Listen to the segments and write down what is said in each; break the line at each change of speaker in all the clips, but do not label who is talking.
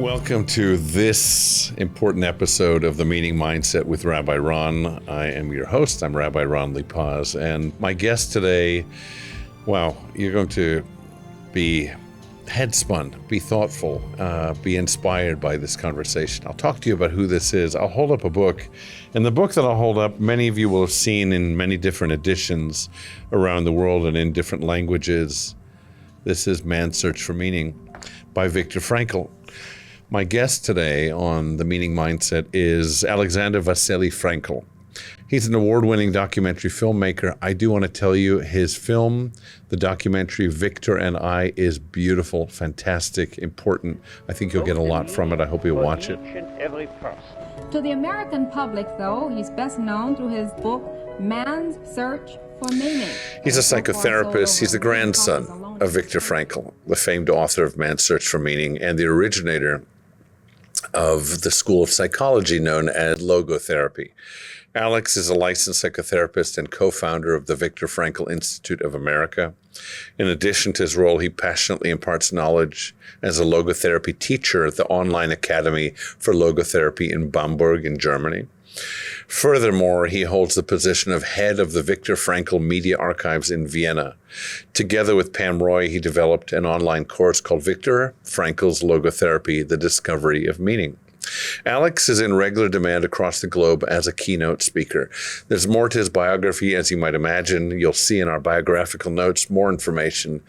Welcome to this important episode of The Meaning Mindset with Rabbi Ron. I am your host. I'm Rabbi Ron Lipaz, and my guest today, wow, you're going to be headspun, be thoughtful, be inspired by this conversation. I'll talk to you about who this is. I'll hold up a book, and the book that I'll hold up, many of you will have seen in many different editions around the world and in different languages. This is Man's Search for Meaning by Viktor Frankl. My guest today on The Meaning Mindset is Alexander Vesely-Frankl. He's an award-winning documentary filmmaker. I do want to tell you, his film, the documentary Victor and I, is beautiful, fantastic, important. I think you'll get a lot from it. I hope you'll watch it.
To the American public, though, he's best known through his book, Man's Search for Meaning.
He's a psychotherapist. He's the grandson of Viktor Frankl, the famed author of Man's Search for Meaning and the originator of the school of psychology known as logotherapy. Alex is a licensed psychotherapist and co-founder of the Viktor Frankl Institute of America. In addition to his role, he passionately imparts knowledge as a logotherapy teacher at the online academy for logotherapy in Bamberg in Germany. Furthermore, he holds the position of head of the Viktor Frankl Media Archives in Vienna. Together with Pam Roy, he developed an online course called Viktor Frankl's Logotherapy, The Discovery of Meaning. Alex is in regular demand across the globe as a keynote speaker. There's more to his biography, as you might imagine. You'll see in our biographical notes more information.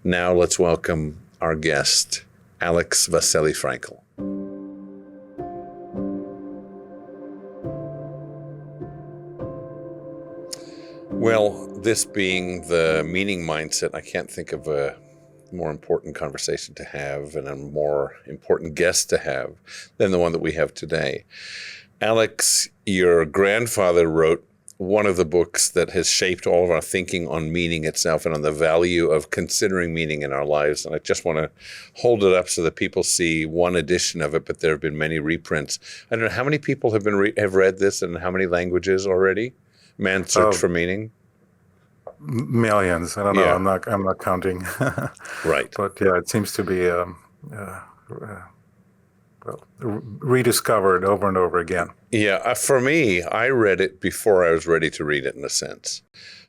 Now let's welcome our guest, Alex Vesely-Frankl. Well, this being the meaning mindset, I can't think of a more important conversation to have and a more important guest to have than the one that we have today. Alex, your grandfather wrote one of the books that has shaped all of our thinking on meaning itself and on the value of considering meaning in our lives. And I just want to hold it up so that people see one edition of it, but there have been many reprints. I don't know how many people have read this and how many languages already? Man's Search for Meaning?
Millions. I don't know.
Yeah.
I'm not counting.
Right.
But yeah, it seems to be rediscovered over and over again.
Yeah. For me, I read it before I was ready to read it, in a sense.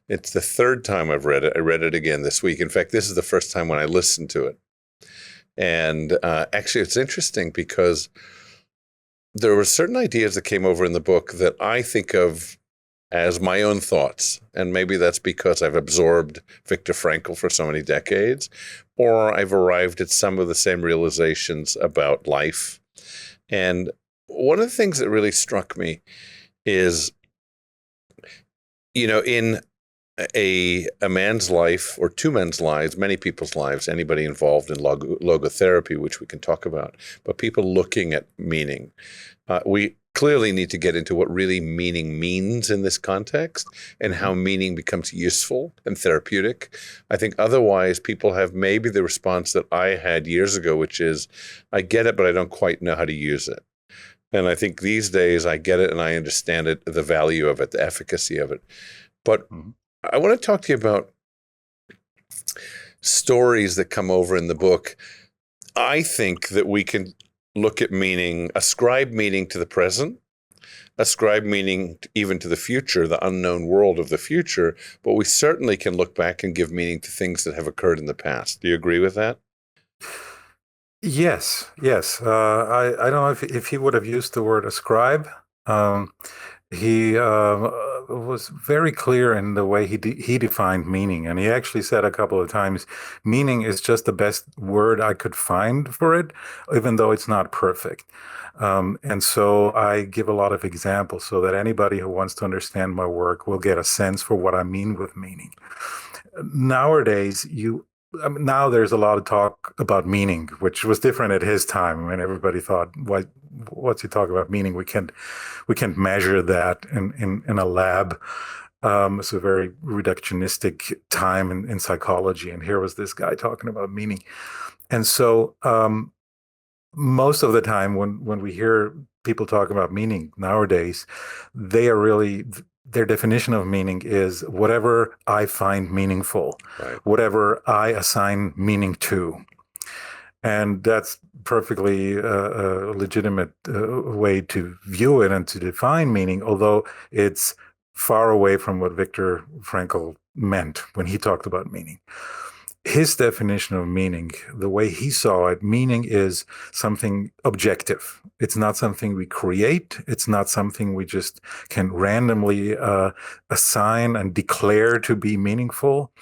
It's the third time I've read it. I read it again this week. In fact, this is the first time when I listened to it. And actually, it's interesting because there were certain ideas that came over in the book that I think of as my own thoughts. And maybe that's because I've absorbed Viktor Frankl for so many decades, or I've arrived at some of the same realizations about life. And one of the things that really struck me is, in a man's life or two men's lives, many people's lives, anybody involved in logotherapy, which we can talk about, but people looking at meaning, we clearly need to get into what really meaning means in this context and how meaning becomes useful and therapeutic. I think otherwise people have maybe the response that I had years ago, which is, I get it, but I don't quite know how to use it. And I think these days I get it and I understand it, the value of it, the efficacy of it. But I want to talk to you about stories that come over in the book. I think that we can look at meaning, ascribe meaning to the present, ascribe meaning even to the future, the unknown world of the future, but we certainly can look back and give meaning to things that have occurred in the past. Do you agree with that?
Yes. I don't know if he would have used the word ascribe. He was very clear in the way he defined meaning. And he actually said a couple of times, meaning is just the best word I could find for it, even though it's not perfect. And so I give a lot of examples so that anybody who wants to understand my work will get a sense for what I mean with meaning. Nowadays, now there's a lot of talk about meaning, which was different at his time. I mean, everybody thought, what's he talking about meaning? We can't measure that in a lab. It's a very reductionistic time in psychology. And here was this guy talking about meaning. And so most of the time when we hear people talk about meaning nowadays, their definition of meaning is whatever I find meaningful, right, whatever I assign meaning to. And that's perfectly a legitimate way to view it and to define meaning, although it's far away from what Viktor Frankl meant when he talked about meaning. His definition of meaning, the way he saw it, meaning is something objective. It's not something we create. It's not something we just can randomly assign and declare to be meaningful.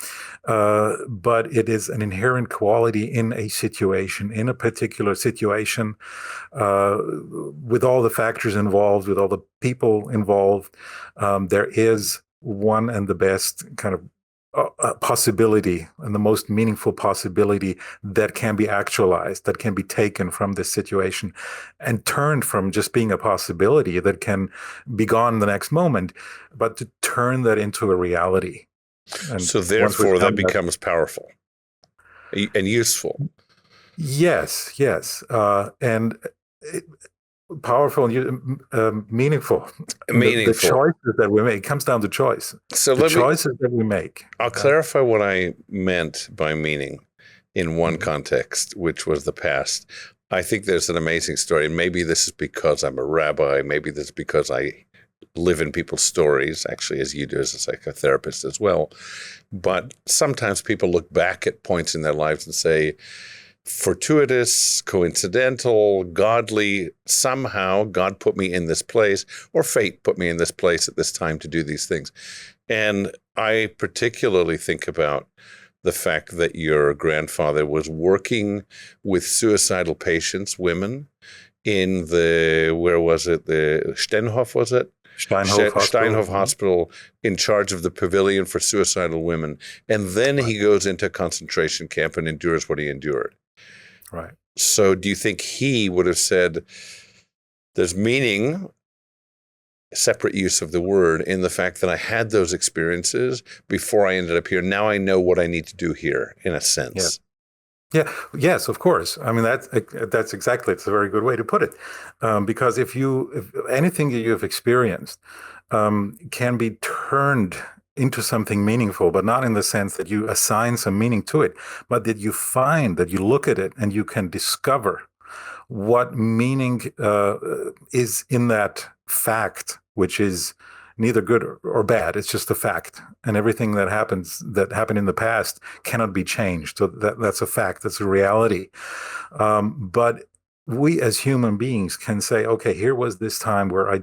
But it is an inherent quality in a situation, in a particular situation, with all the factors involved, with all the people involved. There is one and the best kind of possibility and the most meaningful possibility that can be actualized, that can be taken from this situation and turned from just being a possibility that can be gone the next moment, but to turn that into a reality.
And so therefore that becomes powerful and useful.
Yes. And powerful and meaningful. The choices that we make, it comes down to choice.
So
the choices that we make.
I'll clarify what I meant by meaning in one context, which was the past. I think there's an amazing story. And maybe this is because I'm a rabbi. Maybe this is because I live in people's stories, actually, as you do as a psychotherapist as well. But sometimes people look back at points in their lives and say, fortuitous, coincidental, godly, somehow God put me in this place, or fate put me in this place at this time to do these things. And I particularly think about the fact that your grandfather was working with suicidal patients, women, in the, where was it? The Steinhof, was it? Steinhof Hospital, in charge of the pavilion for suicidal women. And then he goes into a concentration camp and endures what he endured.
Right.
So do you think he would have said there's meaning, separate use of the word, in the fact that I had those experiences before I ended up here. Now I know what I need to do here, in a sense.
Yeah. Yes, of course. I mean, that's exactly, it's a very good way to put it. Because if anything that you have experienced can be turned into something meaningful, but not in the sense that you assign some meaning to it, but that you find, that you look at it and you can discover what meaning is in that fact, which is neither good or bad. It's just a fact. And everything that happened in the past cannot be changed. So that's a fact. That's a reality. But we as human beings can say, okay, here was this time where I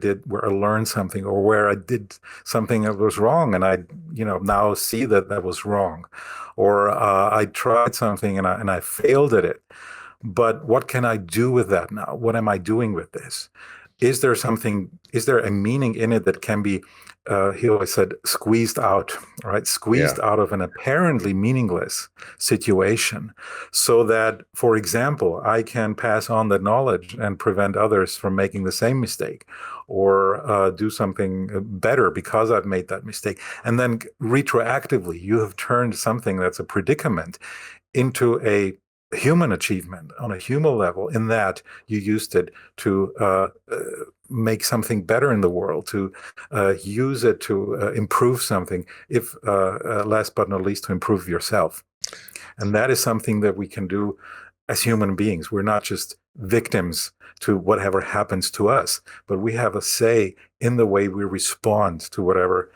learned something, or where I did something that was wrong, and I, now see that was wrong, or I tried something and I failed at it. But what can I do with that now? What am I doing with this? Is there a meaning in it that can be, he always said, squeezed out, right? Squeezed out of an apparently meaningless situation, so that, for example, I can pass on that knowledge and prevent others from making the same mistake, or do something better because I've made that mistake. And then retroactively, you have turned something that's a predicament into a human achievement on a human level, in that you used it to make something better in the world, to use it to improve something, if last but not least, to improve yourself. And that is something that we can do as human beings. We're not just victims to whatever happens to us, but we have a say in the way we respond to whatever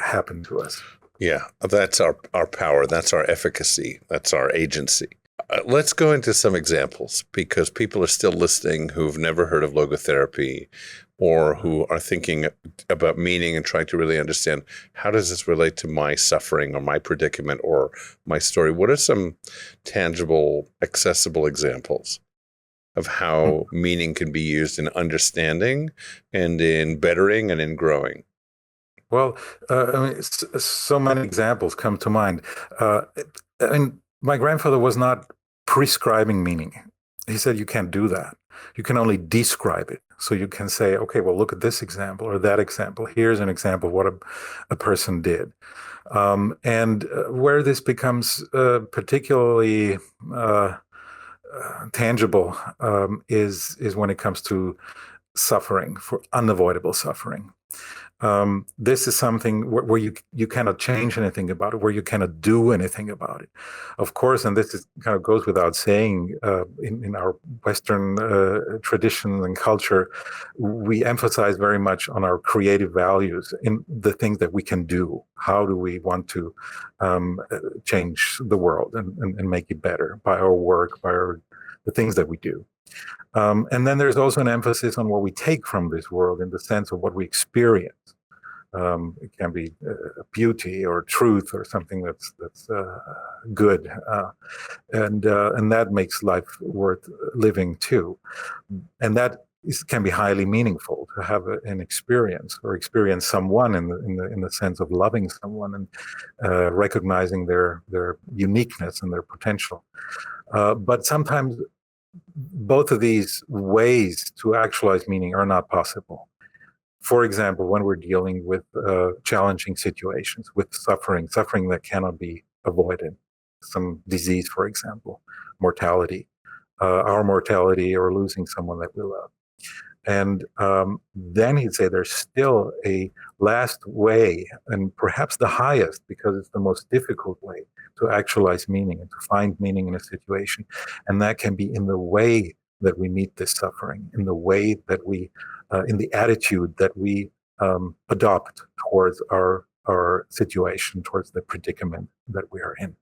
happened to us.
Yeah, that's our power. That's our efficacy. That's our agency. Let's go into some examples, because people are still listening who've never heard of logotherapy, or who are thinking about meaning and trying to really understand, how does this relate to my suffering or my predicament or my story? What are some tangible, accessible examples of how meaning can be used in understanding and in bettering and in growing?
Well, so many examples come to mind. My grandfather was not prescribing meaning. He said, you can't do that. You can only describe it. So you can say, okay, well, look at this example or that example. Here's an example of what a person did. And where this becomes particularly tangible is when it comes to suffering, for unavoidable suffering. This is something where you cannot change anything about it, where you cannot do anything about it. Of course, and this is kind of goes without saying, in our Western tradition and culture, we emphasize very much on our creative values in the things that we can do. How do we want to change the world and make it better by our work, by the things that we do. And then there's also an emphasis on what we take from this world in the sense of what we experience. It can be beauty or truth or something that's good, and that makes life worth living too. And that can be highly meaningful to have an experience or experience someone in the sense of loving someone and recognizing their uniqueness and their potential. But sometimes both of these ways to actualize meaning are not possible. For example, when we're dealing with challenging situations, with suffering that cannot be avoided, some disease, for example, mortality, our mortality, or losing someone that we love. And then he'd say there's still a last way, and perhaps the highest, because it's the most difficult way to actualize meaning and to find meaning in a situation. And that can be in the way that we meet this suffering, in the way that we, in the attitude that we adopt towards our situation, towards the predicament that we are in.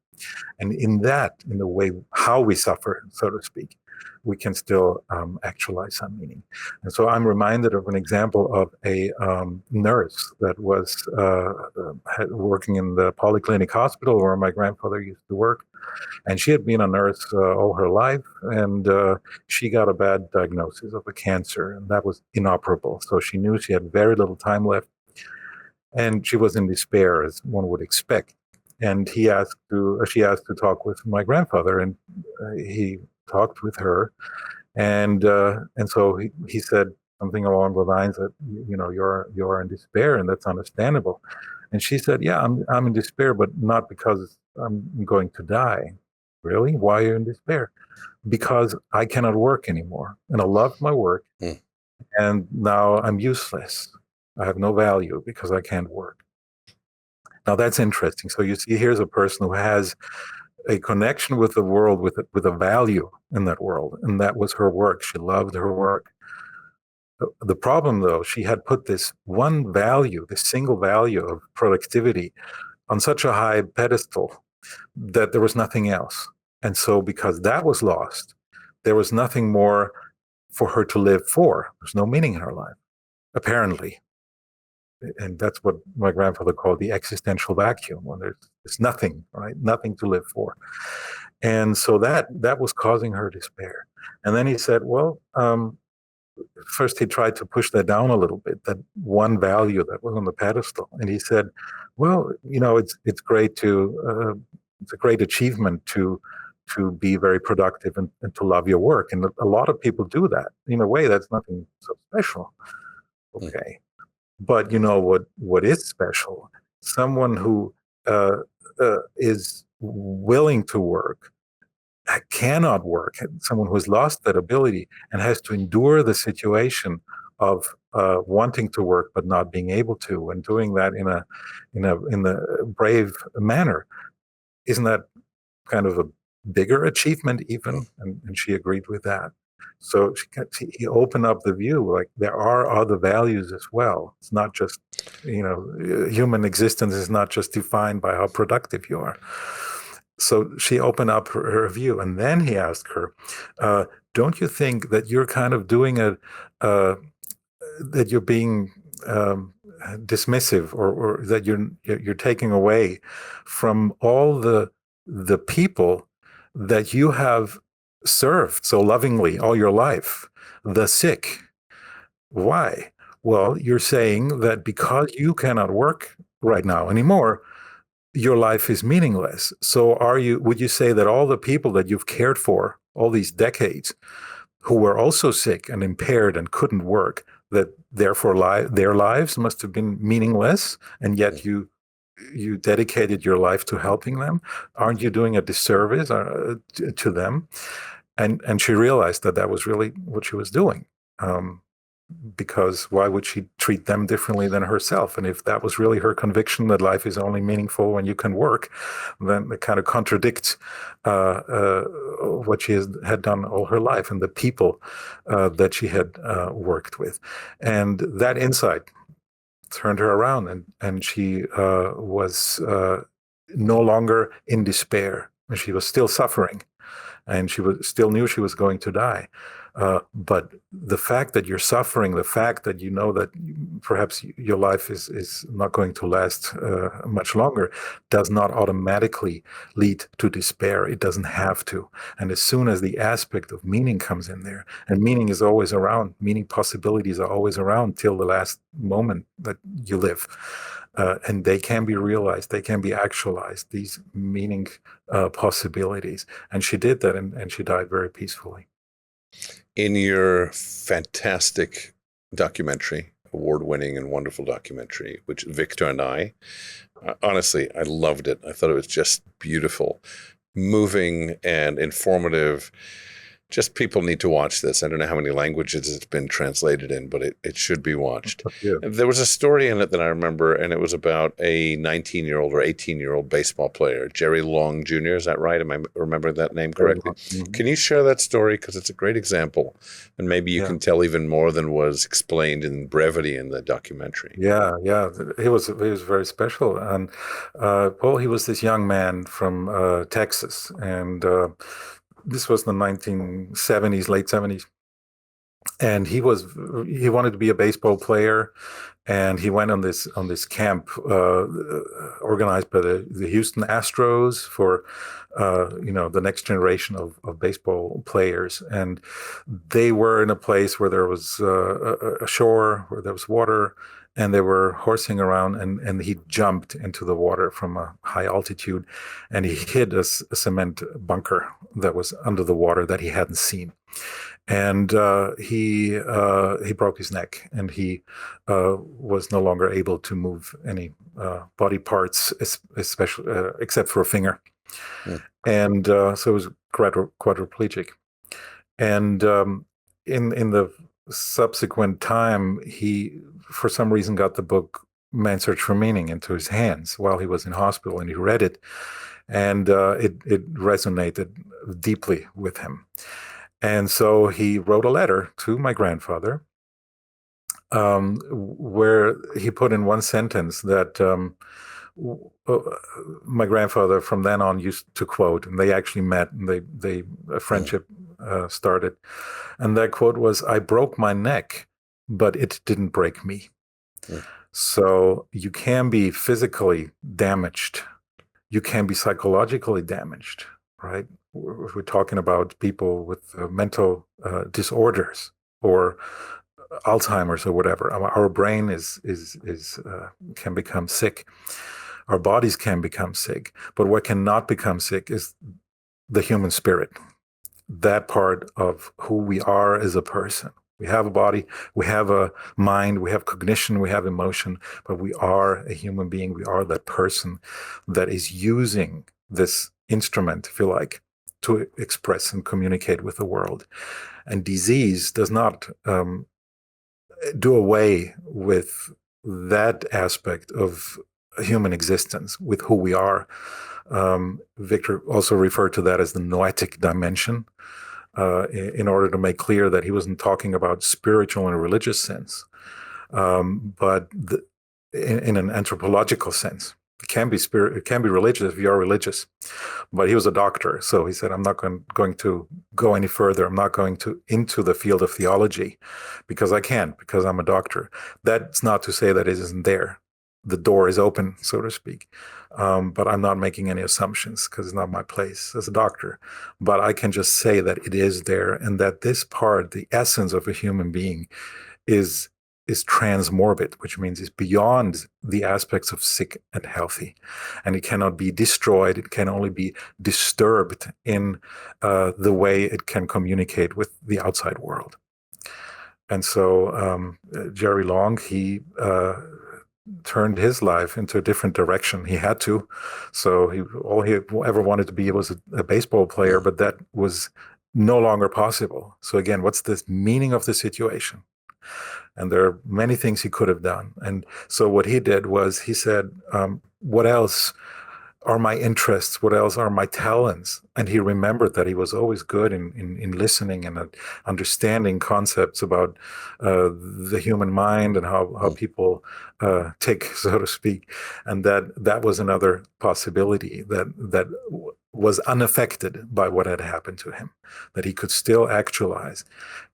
And in the way how we suffer, so to speak, we can still actualize some meaning. And so I'm reminded of an example of a nurse that was working in the polyclinic hospital where my grandfather used to work. And she had been a nurse all her life, and she got a bad diagnosis of a cancer, and that was inoperable. So she knew she had very little time left, and she was in despair, as one would expect. And she asked to talk with my grandfather, and he talked with her, and so he said something along the lines that, you're in despair, and that's understandable. And she said, yeah, I'm in despair, but not because I'm going to die. Really? Why are you in despair? Because I cannot work anymore, and I love my work, and now I'm useless. I have no value because I can't work. Now that's interesting. So you see, here's a person who has a connection with the world, with a value in that world, and that was her work. She loved her work. The problem, though, she had put this one value, this single value of productivity, on such a high pedestal that there was nothing else. And so because that was lost, there was nothing more for her to live for. There's no meaning in her life, apparently. And that's what my grandfather called the existential vacuum, when there's nothing, right? Nothing to live for. And so that was causing her despair. And then he said, well, first he tried to push that down a little bit, that one value that was on the pedestal. And he said, well, it's great it's a great achievement to be very productive and to love your work. And a lot of people do that. In a way, that's nothing so special. Okay. But what is special? Someone who is willing to work, cannot work, someone who has lost that ability and has to endure the situation of wanting to work but not being able to, and doing that in a brave manner. Isn't that kind of a bigger achievement even? And she agreed with that. So he opened up the view, like there are other values as well. It's not just, human existence is not just defined by how productive you are. So she opened up her view, and then he asked her, don't you think that you're kind of doing that you're being dismissive, or that you're taking away from all the people that you have served so lovingly all your life, the sick? Why? Well, you're saying that because you cannot work right now anymore, your life is meaningless. So would you say that all the people that you've cared for all these decades, who were also sick and impaired and couldn't work, that therefore their lives must have been meaningless, and yet you dedicated your life to helping them? Aren't you doing a disservice to them? And she realized that was really what she was doing. because why would she treat them differently than herself? And if that was really her conviction, that life is only meaningful when you can work, then it kind of contradicts what she had done all her life and the people that she had worked with. And that insight turned her around, and she was no longer in despair. She was still suffering, and she still knew she was going to die. But the fact that you're suffering, the fact that you know that perhaps your life is not going to last much longer, does not automatically lead to despair. It doesn't have to. And as soon as the aspect of meaning comes in there, and meaning is always around, meaning possibilities are always around till the last moment that you live. And they can be realized, they can be actualized, these meaning possibilities. And she did that, and she died very peacefully.
In your fantastic documentary, award-winning and wonderful documentary, which Viktor and I, honestly, I loved it. I thought it was just beautiful, moving and informative. Just people need to watch this. I don't know how many languages it's been translated in, but it should be watched.
Yeah.
There was a story in it that I remember, and it was about a 19-year-old or 18-year-old baseball player, Jerry Long Jr. Is that right? Am I remembering that name correctly?
Mm-hmm.
Can you share that story? Because it's a great example, and maybe you can tell even more than was explained in brevity in the documentary.
Yeah. He was very special. And he was this young man from Texas, and this was the 1970s, late 70s. And he wanted to be a baseball player, and he went on this camp organized by the Houston Astros for the next generation of baseball players. And they were in a place where there was a shore, where there was water, and they were horsing around, and he jumped into the water from a high altitude, and he hit a cement bunker that was under the water that he hadn't seen. And he broke his neck, and he was no longer able to move any body parts, especially except for a finger. Mm. And so he was quadriplegic. And in the subsequent time, he, for some reason, got the book Man's Search for Meaning into his hands while he was in hospital, and he read it, and it resonated deeply with him. And so he wrote a letter to my grandfather, where he put in one sentence that my grandfather from then on used to quote, and they actually met, and a friendship started. And that quote was, "I broke my neck, but it didn't break me." Yeah. So you can be physically damaged. You can be psychologically damaged, right? If we're talking about people with mental disorders or Alzheimer's or whatever, our brain can become sick. Our bodies can become sick. But what cannot become sick is the human spirit. That part of who we are as a person. We have a body, we have a mind, we have cognition, we have emotion, but we are a human being. We are that person that is using this instrument, if you like, to express and communicate with the world. And disease does not do away with that aspect of human existence, with who we are. Viktor also referred to that as the noetic dimension, in order to make clear that he wasn't talking about spiritual in a religious sense, but in an anthropological sense. It can be it can be religious if you are religious. But he was a doctor, so he said, "I'm not going to go any further. I'm not going into the field of theology because I can't, because I'm a doctor." That's not to say that it isn't there. The door is open, so to speak. But I'm not making any assumptions because it's not my place as a doctor. But I can just say that it is there, and that this part, the essence of a human being, is transmorbid, which means it's beyond the aspects of sick and healthy. And it cannot be destroyed. It can only be disturbed in the way it can communicate with the outside world. And so Jerry Long, he turned his life into a different direction. He had to. So all he ever wanted to be was a baseball player, but that was no longer possible. So again, what's the meaning of the situation? And there are many things he could have done. And so what he did was he said, what else are my interests? What else are my talents? And he remembered that he was always good in listening and understanding concepts about the human mind and how people tick, so to speak. And that was another possibility that was unaffected by what had happened to him, that he could still actualize.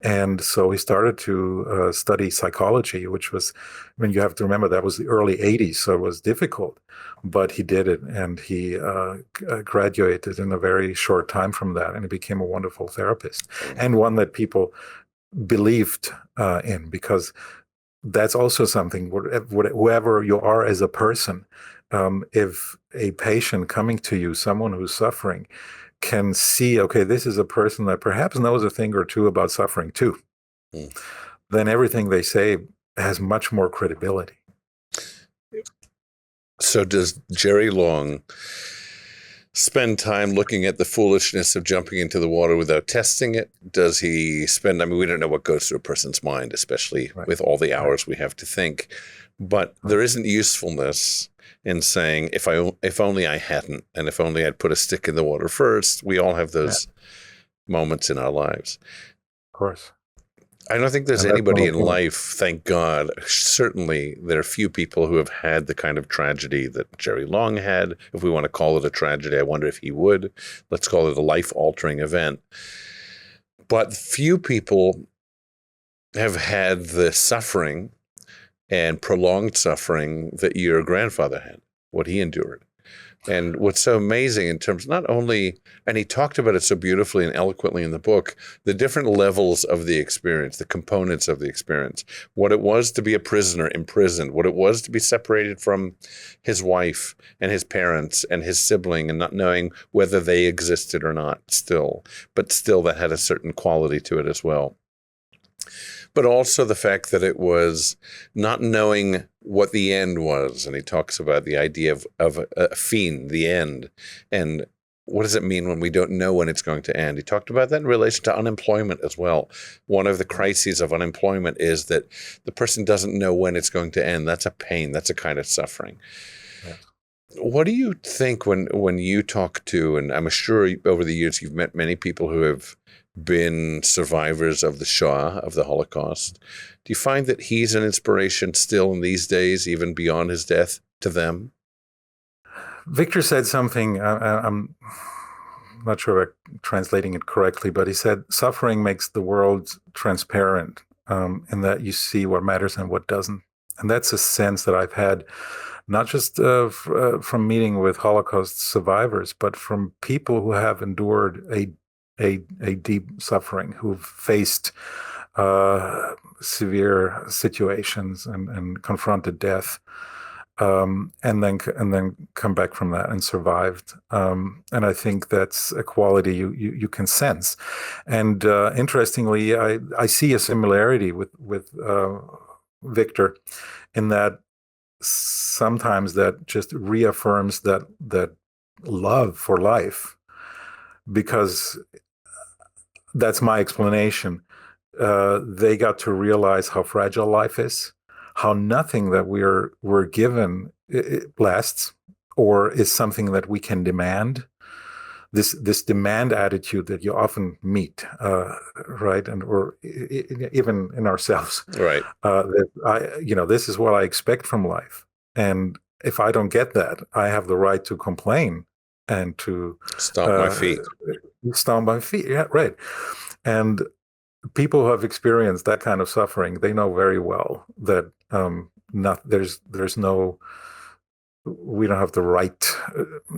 And so he started to study psychology, which was, I mean, you have to remember that was the early 80s, so it was difficult, but he did it, and he graduated in a very short time from that, and he became a wonderful therapist, and one that people believed in, because that's also something, whoever you are as a person, if a patient coming to you, someone who's suffering, can see, okay, this is a person that perhaps knows a thing or two about suffering too, then everything they say has much more credibility.
So does Jerry Long spend time looking at the foolishness of jumping into the water without testing it? Does he spend, I mean, we don't know what goes through a person's mind, especially with all the hours we have to think, but there isn't usefulness in saying, if only I hadn't, and if only I'd put a stick in the water first. We all have those moments in our lives.
Of course.
I don't think there's anybody in life, thank God. Certainly, there are few people who have had the kind of tragedy that Jerry Long had. If we want to call it a tragedy, I wonder if he would. Let's call it a life-altering event. But few people have had the suffering and prolonged suffering that your grandfather had, what he endured. And what's so amazing in terms, not only, and he talked about it so beautifully and eloquently in the book, the different levels of the experience, the components of the experience, what it was to be a prisoner imprisoned, what it was to be separated from his wife and his parents and his sibling and not knowing whether they existed or not still, but still that had a certain quality to it as well. But also the fact that it was not knowing what the end was. And he talks about the idea of a fiend, the end. And what does it mean when we don't know when it's going to end? He talked about that in relation to unemployment as well. One of the crises of unemployment is that the person doesn't know when it's going to end. That's a pain. That's a kind of suffering. Yeah. What do you think when you talk to, and I'm sure over the years you've met many people who have been survivors of the Shoah, of the Holocaust. Do you find that he's an inspiration still in these days, even beyond his death, to them?
Victor said something, I'm not sure if I'm translating it correctly, but he said, suffering makes the world transparent, in that you see what matters and what doesn't. And that's a sense that I've had, not just from meeting with Holocaust survivors, but from people who have endured a deep suffering, who've faced severe situations and confronted death, and then come back from that and survived. And I think that's a quality you can sense. And interestingly, I see a similarity with Victor, in that sometimes that just reaffirms that love for life, because that's my explanation. They got to realize how fragile life is, how nothing that we're given it lasts or is something that we can demand. This demand attitude that you often meet, right, or even in ourselves,
right?
This is what I expect from life, and if I don't get that, I have the right to complain and to
stomp my feet.
Yeah, right. And people who have experienced that kind of suffering, they know very well that we don't have the right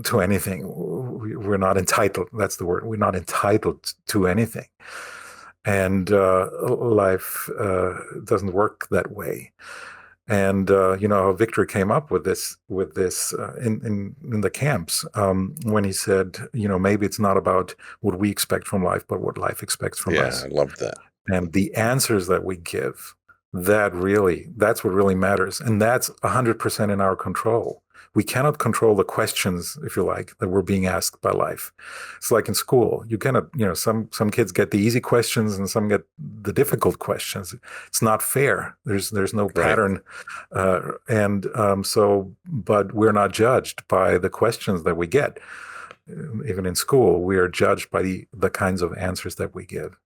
to anything. We're not entitled. That's the word. We're not entitled to anything. And life doesn't work that way. And how Victor came up with this in the camps, when he said, maybe it's not about what we expect from life, but what life expects from us.
Yeah, I love that.
And the answers that we give, that's what really matters, and that's 100% in our control. We cannot control the questions, if you like, that we're being asked by life. It's like in school. You cannot, some kids get the easy questions and some get the difficult questions. It's not fair. There's no pattern. But we're not judged by the questions that we get. Even in school, we are judged by the kinds of answers that we give.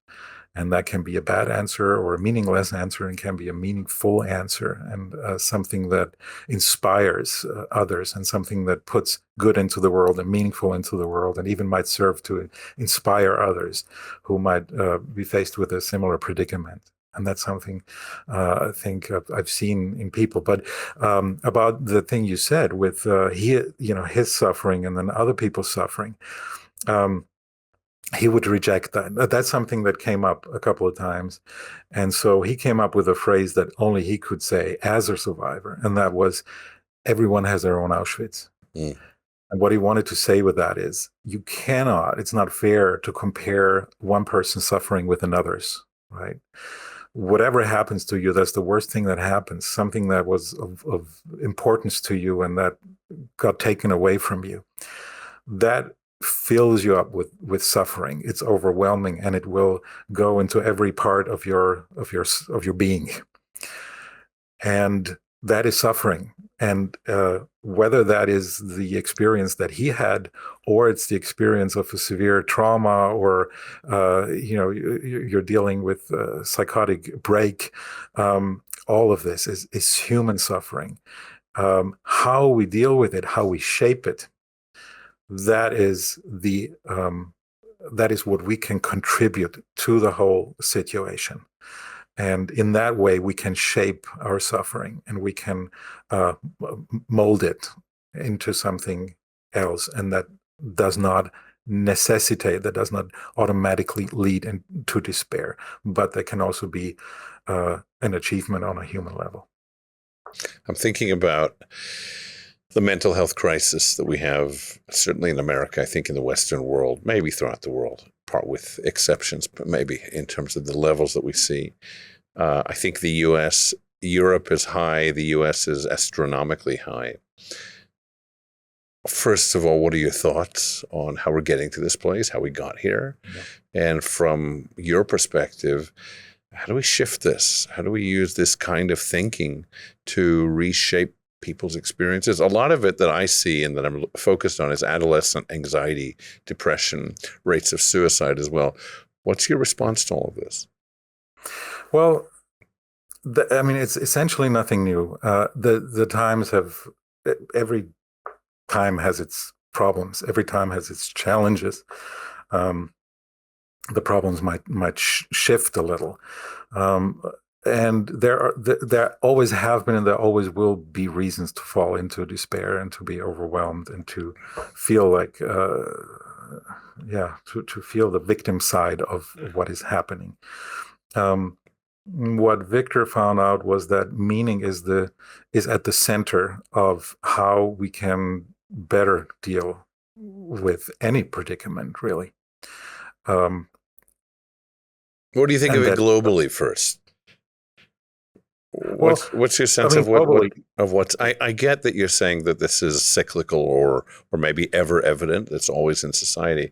And that can be a bad answer or a meaningless answer, and can be a meaningful answer, and something that inspires others, and something that puts good into the world and meaningful into the world, and even might serve to inspire others who might be faced with a similar predicament. And that's something I think I've seen in people. But about the thing you said with his suffering and then other people's suffering, he would reject that. That's something that came up a couple of times. And so he came up with a phrase that only he could say as a survivor. And that was, everyone has their own Auschwitz. Mm. And what he wanted to say with that is, it's not fair to compare one person's suffering with another's, right? Whatever happens to you, that's the worst thing that happens. Something that was of importance to you and that got taken away from you. That fills you up with suffering. It's overwhelming, and it will go into every part of your being. And that is suffering. And whether that is the experience that he had, or it's the experience of a severe trauma, or you're dealing with a psychotic break, all of this is human suffering. How we deal with it, how we shape it, that is what we can contribute to the whole situation. And in that way, we can shape our suffering, and we can mold it into something else. And that does not automatically lead into despair, but that can also be an achievement on a human level.
I'm thinking about the mental health crisis that we have, certainly in America, I think in the Western world, maybe throughout the world, part with exceptions, but maybe in terms of the levels that we see. I think Europe is high, the US is astronomically high. First of all, what are your thoughts on how we're getting to this place, how we got here? Yeah. And from your perspective, how do we shift this? How do we use this kind of thinking to reshape people's experiences? A lot of it that I see and that I'm focused on is adolescent anxiety, depression, rates of suicide as well. What's your response to all of this?
Well, it's essentially nothing new. The times every time has its problems. Every time has its challenges. The problems might shift a little. And there always have been, and there always will be reasons to fall into despair and to be overwhelmed and to feel like, to feel the victim side of what is happening. What Viktor found out was that meaning is at the center of how we can better deal with any predicament, really.
What do you think of it globally first? What's your sense of what's? I get that you're saying that this is cyclical or maybe ever evident. It's always in society.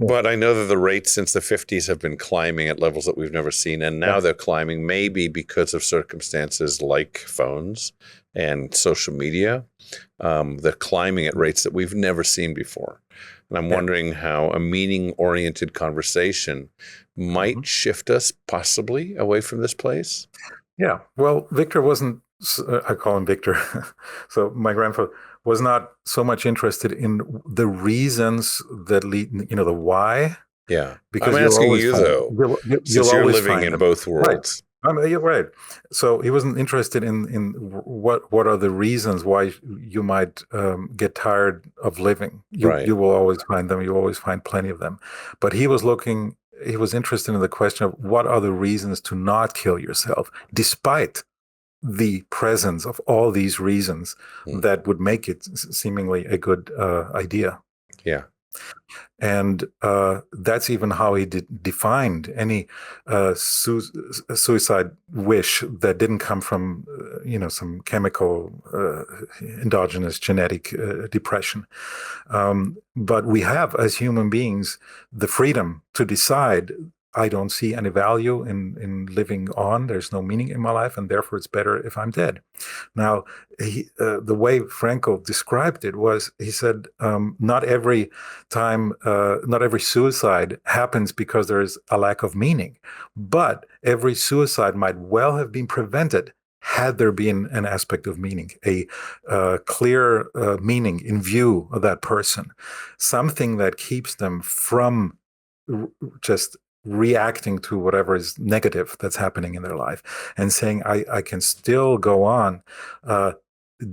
Yeah. But I know that the rates since the 50s have been climbing at levels that we've never seen. And now they're climbing maybe because of circumstances like phones and social media. They're climbing at rates that we've never seen before. And I'm wondering how a meaning-oriented conversation might shift us possibly away from this place.
Yeah. Well, Viktor wasn't, I call him Viktor. So my grandfather was not so much interested in the reasons that lead, the why.
Yeah. Because I'm asking you, though, since you're living in both worlds.
Right. You're right. So he wasn't interested in what are the reasons why you might get tired of living. You will always find them. You always find plenty of them. But he was interested in the question of what are the reasons to not kill yourself, despite the presence of all these reasons that would make it seemingly a good idea.
Yeah.
And that's even how he defined any suicide wish that didn't come from, some chemical endogenous genetic depression. But we have, as human beings, the freedom to decide, I don't see any value in living on. There's no meaning in my life, and therefore it's better if I'm dead. Now, the way Frankl described it was, he said, not every suicide happens because there is a lack of meaning, but every suicide might well have been prevented had there been an aspect of meaning, a clear meaning in view of that person, something that keeps them from just reacting to whatever is negative that's happening in their life, and saying, I can still go on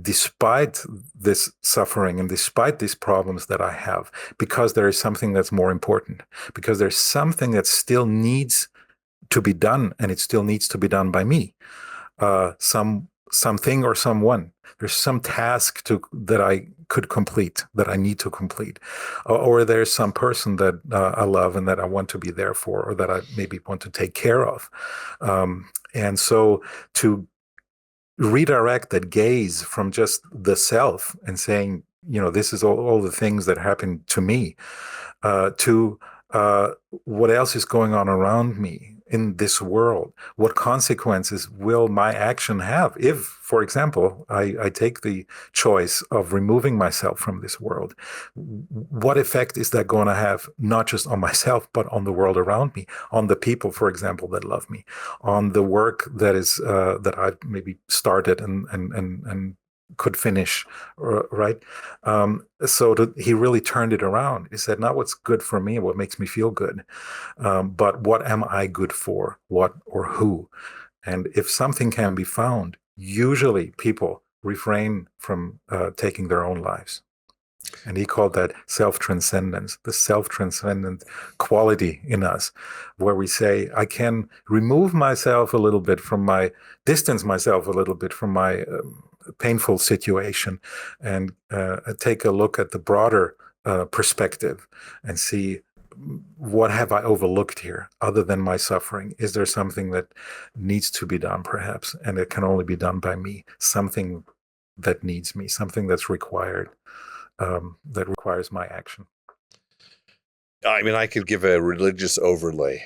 despite this suffering and despite these problems that I have, because there is something that's more important, because there's something that still needs to be done, and it still needs to be done by me. Something or someone. There's some task that I could complete, that I need to complete, or there's some person that I love and that I want to be there for, or that I maybe want to take care of. And so to redirect that gaze from just the self and saying, this is all the things that happened to me, to what else is going on around me in this world? What consequences will my action have if, for example, I take the choice of removing myself from this world? What effect is that going to have, not just on myself, but on the world around me, on the people, for example, that love me, on the work that is that I've maybe started and could finish, right? He really turned it around. He said, not what's good for me, what makes me feel good, but what am I good for, what or who? And if something can be found, usually people refrain from taking their own lives. And he called that self-transcendence, the self-transcendent quality in us, where we say, I can distance myself a little bit from my painful situation, and take a look at the broader perspective and see, what have I overlooked here other than my suffering? Is there something that needs to be done, perhaps, and it can only be done by me? Something that needs me, something that's required, that requires my action.
I mean, I could give a religious overlay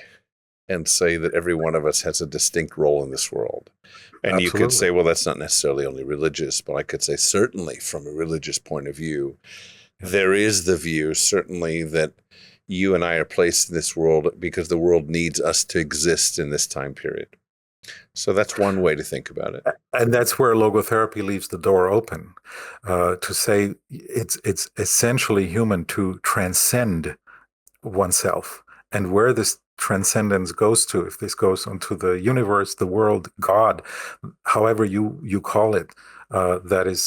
and say that every one of us has a distinct role in this world. And
Absolutely.
You could say, well, that's not necessarily only religious, but I could say certainly from a religious point of view, there is the view certainly that you and I are placed in this world because the world needs us to exist in this time period. So that's one way to think about it.
And that's where logotherapy leaves the door open, to say it's essentially human to transcend oneself. And where this transcendence goes to, if this goes onto the universe, the world, God, however you call it, that is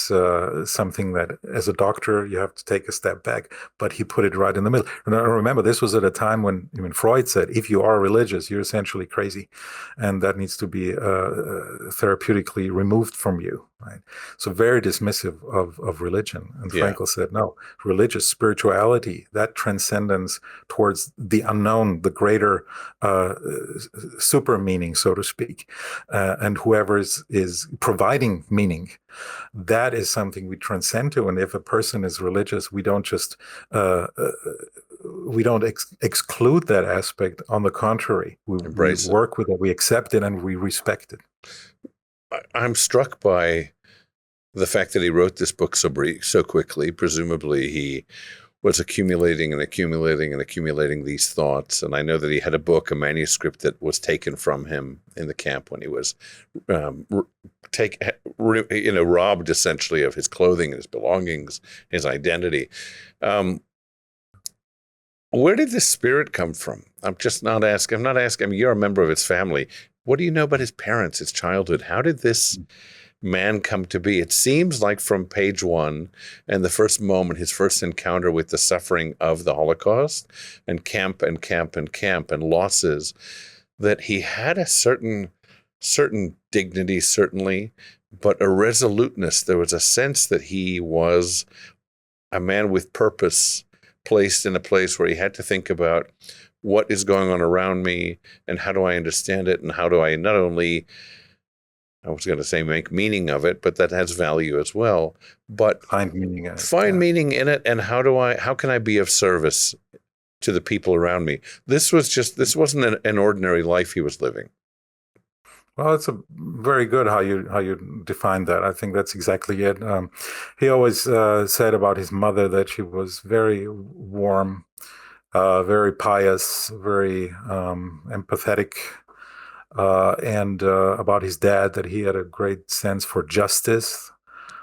something that, as a doctor, you have to take a step back. But he put it right in the middle. And I remember this was at a time when Freud said, if you are religious, you're essentially crazy, and that needs to be therapeutically removed from you. Right? So very dismissive of religion. And Frankl said, no, religious spirituality, that transcendence towards the unknown, the greater super meaning, so to speak, and whoever is providing meaning, that is something we transcend to. And if a person is religious, we don't just exclude that aspect. On the contrary, we work with it, we accept it, and we respect it.
I'm struck by the fact that he wrote this book so quickly. Presumably he was accumulating these thoughts. And I know that he had a manuscript that was taken from him in the camp when he was robbed essentially of his clothing and his belongings, his identity. Where did this spirit come from? I'm not asking. I mean, you're a member of his family. What do you know about his parents, his childhood? How did this man come to be? It seems like from page one and the first moment, his first encounter with the suffering of the Holocaust and camp and losses, that he had a certain dignity, certainly, but a resoluteness. There was a sense that he was a man with purpose, placed in a place where he had to think about what is going on around me and how do I understand it and how do I not only, I was going to say make meaning of it, but that has value as well, but
Find meaning in it.
find meaning in it, and how can I be of service to the people around me? This wasn't an ordinary life he was living.
Well, it's a very good how you define that. I think that's exactly it. He always said about his mother that she was very warm, very pious, very empathetic, and about his dad that he had a great sense for justice,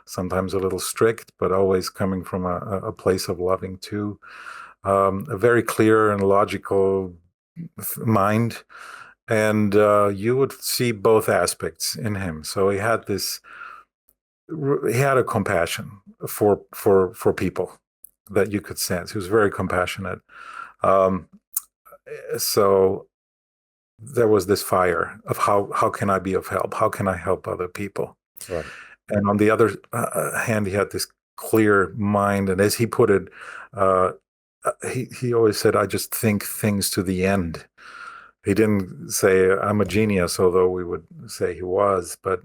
sometimes a little strict, but always coming from a place of loving too. A very clear and logical mind. And you would see both aspects in him. So he had a compassion for people that you could sense. He was very compassionate. So there was this fire of how can I be of help? How can I help other people?
Right.
And on the other hand, he had this clear mind. And as he put it, he always said, I just think things to the end. He didn't say, I'm a genius, although we would say he was, but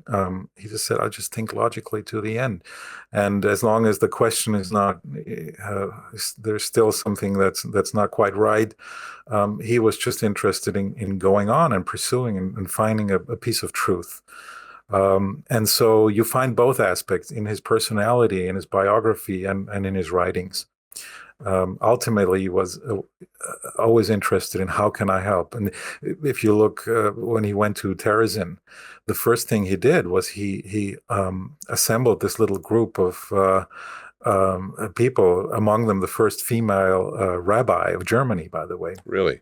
he just said, I just think logically to the end. And as long as the question is not, there's still something that's not quite right, he was just interested in going on and pursuing and finding a piece of truth. And so you find both aspects in his personality, in his biography, and in his writings. Ultimately, he was always interested in how can I help. And if you look when he went to Terezin, the first thing he did was he assembled this little group of people, among them the first female rabbi of Germany, by the way.
Really?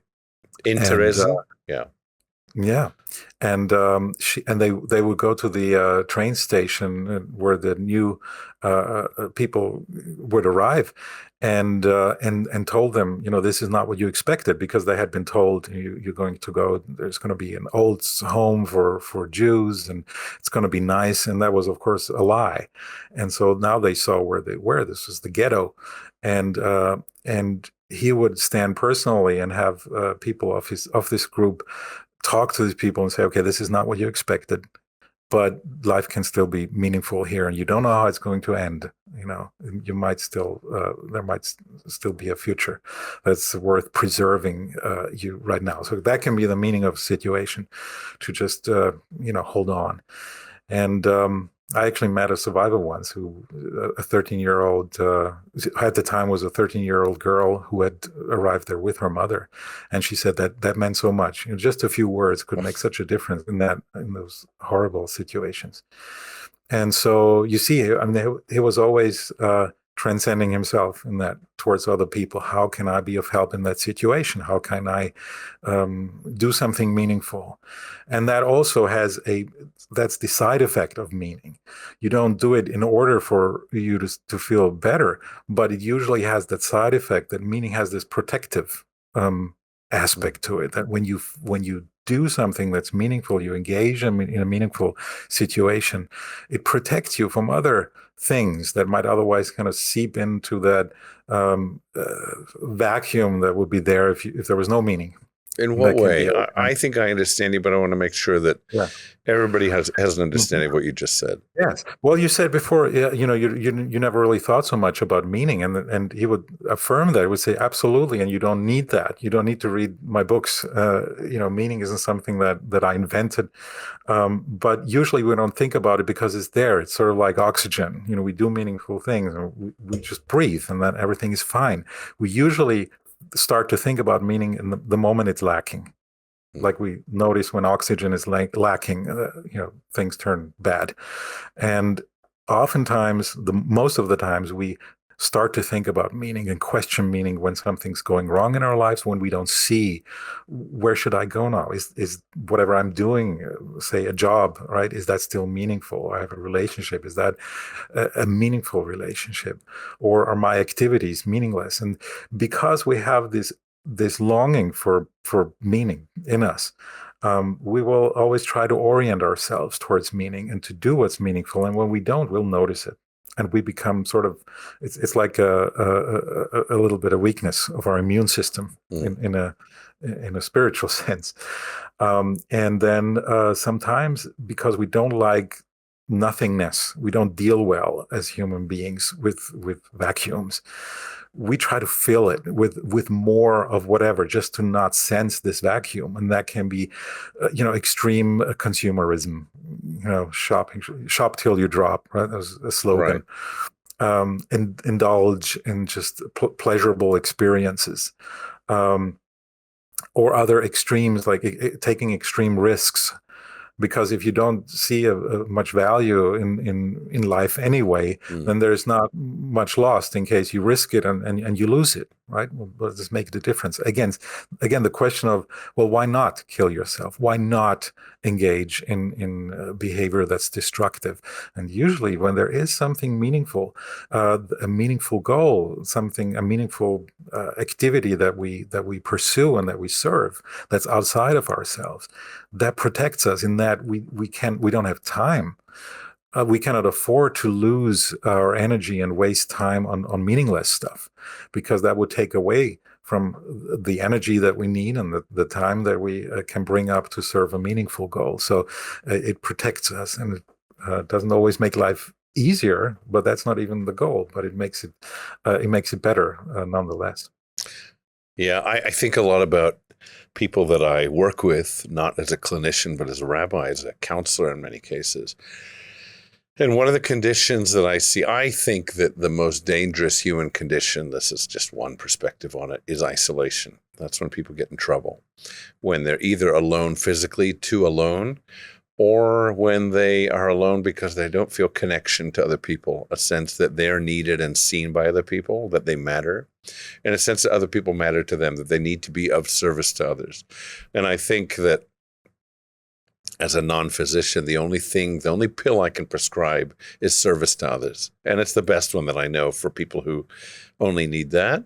In Terezin? Yeah.
Yeah, and they would go to the train station where the new people would arrive, and told them, this is not what you expected, because they had been told you're going to go. There's going to be an old home for Jews, and it's going to be nice, and that was of course a lie. And so now they saw where they were. This was the ghetto, and he would stand personally and have people of this group talk to these people and say, okay, this is not what you expected, but life can still be meaningful here, and you don't know how it's going to end. You might still, there might still be a future that's worth preserving you right now. So that can be the meaning of a situation, to just, hold on. And I actually met a survivor once who, a 13-year-old, at the time was a 13-year-old girl who had arrived there with her mother. And she said that meant so much. Just a few words could make such a difference in those horrible situations. And so you see, he was always transcending himself in that towards other people. How can I be of help in that situation? How can I do something meaningful? And that also that's the side effect of meaning. You don't do it in order for you to feel better, but it usually has that side effect that meaning has this protective aspect to it, that when you do something that's meaningful, you engage in a meaningful situation, it protects you from other things that might otherwise kind of seep into that vacuum that would be there if there was no meaning.
In what way? I think I understand you, but I want to make sure that everybody has an understanding of what you just said.
Yes. Well, you said before, you never really thought so much about meaning, and he would affirm that. He would say, absolutely, and you don't need that. You don't need to read my books. Meaning isn't something that I invented, but usually we don't think about it because it's there. It's sort of like oxygen. We do meaningful things, and we just breathe, and then everything is fine. We usually start to think about meaning in the moment it's lacking. Like we notice when oxygen is lacking, things turn bad. And oftentimes, most of the times, we start to think about meaning and question meaning when something's going wrong in our lives, when we don't see, where should I go now? Is whatever I'm doing, say a job, right? Is that still meaningful? I have a relationship. Is that a meaningful relationship? Or are my activities meaningless? And because we have this longing for meaning in us, we will always try to orient ourselves towards meaning and to do what's meaningful. And when we don't, we'll notice it. And we become sort of, it's like a little bit of weakness of our immune system in a spiritual sense. And then sometimes because we don't like nothingness, we don't deal well as human beings with vacuums. We try to fill it with more of whatever, just to not sense this vacuum, and that can be, extreme consumerism. Shop till you drop. Right, that was a slogan. Right. And indulge in just pleasurable experiences, or other extremes like taking extreme risks. Because if you don't see much value in life anyway, then there's not much lost in case you risk it and you lose it, right? Well, does this make the difference? Again, the question of, well, why not kill yourself? Why not engage in behavior that's destructive? And usually when there is something meaningful, a meaningful goal, a meaningful activity that we pursue and that we serve, that's outside of ourselves, that protects us in that we don't have time. We cannot afford to lose our energy and waste time on meaningless stuff, because that would take away from the energy that we need and the time that we can bring up to serve a meaningful goal. So it protects us, and it doesn't always make life easier, but that's not even the goal. But it makes it better nonetheless.
Yeah, I think a lot about people that I work with, not as a clinician, but as a rabbi, as a counselor in many cases. And one of the conditions that I see, I think that the most dangerous human condition, this is just one perspective on it, is isolation. That's when people get in trouble. When they're either alone physically, too alone, or when they are alone because they don't feel connection to other people, a sense that they're needed and seen by other people, that they matter, and a sense that other people matter to them, that they need to be of service to others. And I think that as a non-physician, the only pill I can prescribe is service to others. And it's the best one that I know for people who only need that.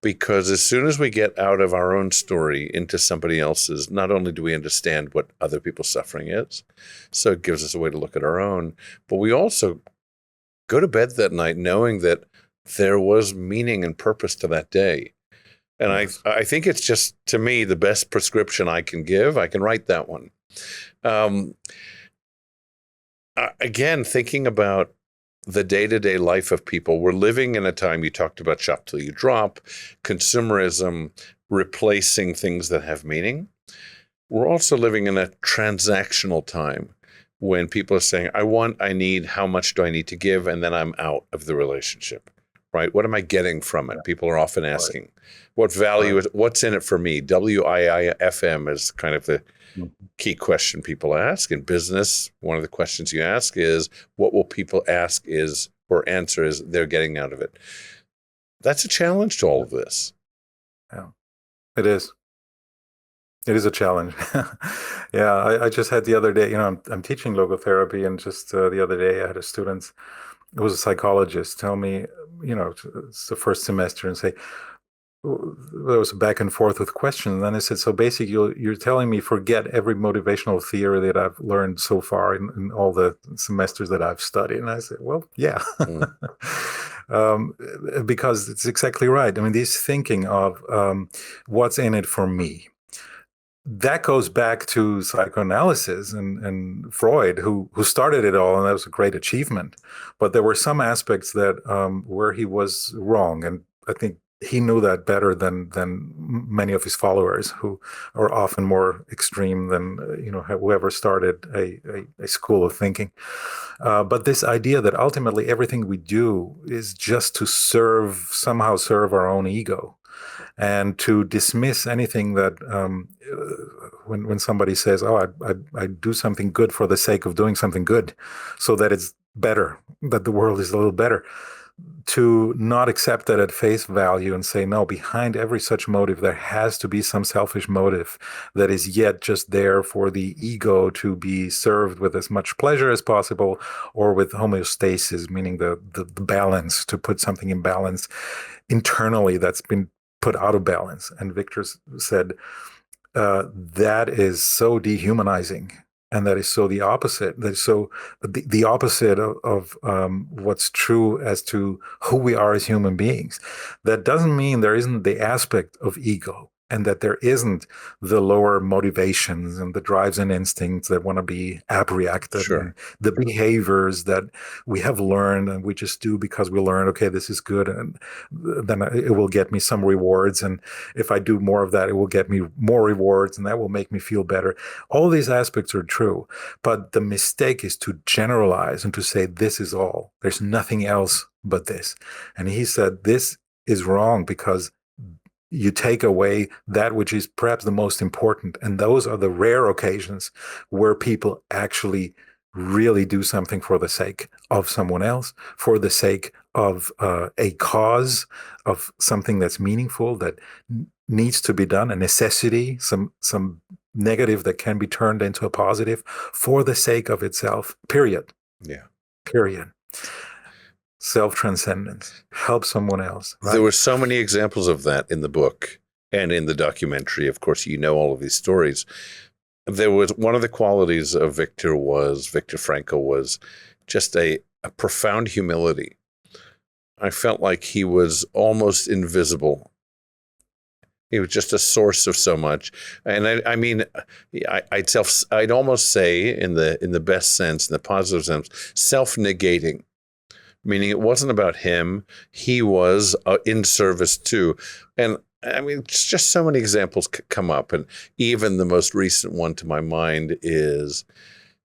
Because as soon as we get out of our own story into somebody else's, not only do we understand what other people's suffering is, so it gives us a way to look at our own, but we also go to bed that night knowing that there was meaning and purpose to that day. And yes. I think it's just, to me, the best prescription I can give. I can write that one. Again, thinking about the day-to-day life of people, we're living in a time, you talked about shop till you drop, consumerism, replacing things that have meaning. We're also living in a transactional time when people are saying, I need, how much do I need to give? And then I'm out of the relationship, right? What am I getting from it? People are often asking, what value is, what's in it for me? WIIFM is kind of the key question people ask. In business, one of the questions you ask is, what will people ask is, or answer is, they're getting out of it? That's a challenge to all of this.
Yeah, it is. It is a challenge. Yeah, I just had the other day, I'm teaching logotherapy, and just the other day I had a student, it was a psychologist, tell me, it's the first semester, and say, there was a back and forth with questions. And then I said, so basically you're telling me forget every motivational theory that I've learned so far in all the semesters that I've studied. And I said, well, yeah, because it's exactly right. I mean, this thinking of what's in it for me, that goes back to psychoanalysis and Freud, who started it all, and that was a great achievement. But there were some aspects that where he was wrong, and I think he knew that better than many of his followers, who are often more extreme than whoever started a school of thinking. But this idea that ultimately everything we do is just to somehow serve our own ego, and to dismiss anything that when somebody says, "Oh, I do something good for the sake of doing something good, so that it's better, that the world is a little better." To not accept that at face value and say, no, behind every such motive, there has to be some selfish motive that is yet just there for the ego to be served with as much pleasure as possible, or with homeostasis, meaning the balance, to put something in balance internally that's been put out of balance. And Viktor said, that is so dehumanizing. and that is so the opposite. That is so the opposite of what's true as to who we are as human beings. That doesn't mean there isn't the aspect of ego, and that there isn't the lower motivations and the drives and instincts that want to be abreacted,
Sure.
and the behaviors that we have learned and we just do because we learned, okay, this is good, and then it will get me some rewards. And if I do more of that, it will get me more rewards, and that will make me feel better. All these aspects are true, but the mistake is to generalize and to say, this is all. There's nothing else but this. And he said, this is wrong, because you take away that which is perhaps the most important. And those are the rare occasions where people actually really do something for the sake of someone else, for the sake of a cause, of something that's meaningful, that needs to be done, a necessity, some negative that can be turned into a positive, for the sake of itself, period.
Yeah.
Period. Self-transcendence, help someone else. Right?
There were so many examples of that in the book and in the documentary. Of course, you know all of these stories. There was one of the qualities of Viktor Frankl was just a profound humility. I felt like he was almost invisible. He was just a source of so much. And I'd almost say, in the best sense, in the positive sense, self-negating. Meaning it wasn't about him. He was in service too. And I mean, just so many examples come up. And even the most recent one to my mind is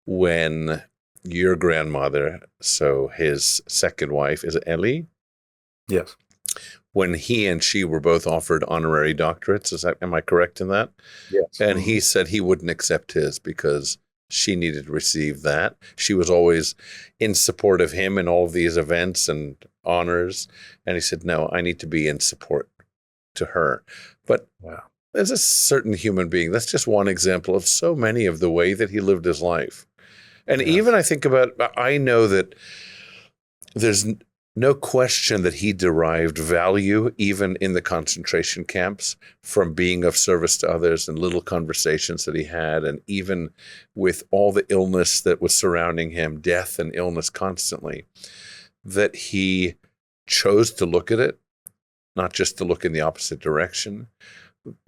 when your grandmother, so his second wife, is it Ellie?
Yes.
When he and she were both offered honorary doctorates. Am I correct in that?
Yes.
And he said he wouldn't accept his because she needed to receive that. She was always in support of him in all of these events and honors. And he said, no, I need to be in support to her. But as a certain human being, that's just one example of so many of the way that he lived his life. And even I know that there's no question that he derived value, even in the concentration camps, from being of service to others and little conversations that he had. And even with all the illness that was surrounding him, death and illness constantly, that he chose to look at it, not just to look in the opposite direction.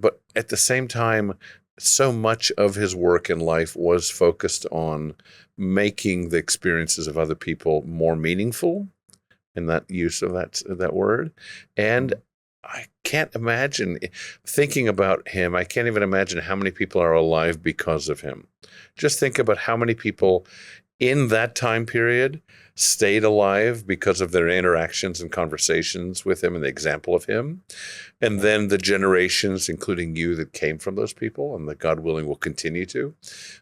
But at the same time, so much of his work in life was focused on making the experiences of other people more meaningful, in that use of that word. And I can't imagine, thinking about him, I can't even imagine how many people are alive because of him. Just think about how many people in that time period stayed alive because of their interactions and conversations with him and the example of him. And then the generations, including you, that came from those people and that, God willing, will continue to.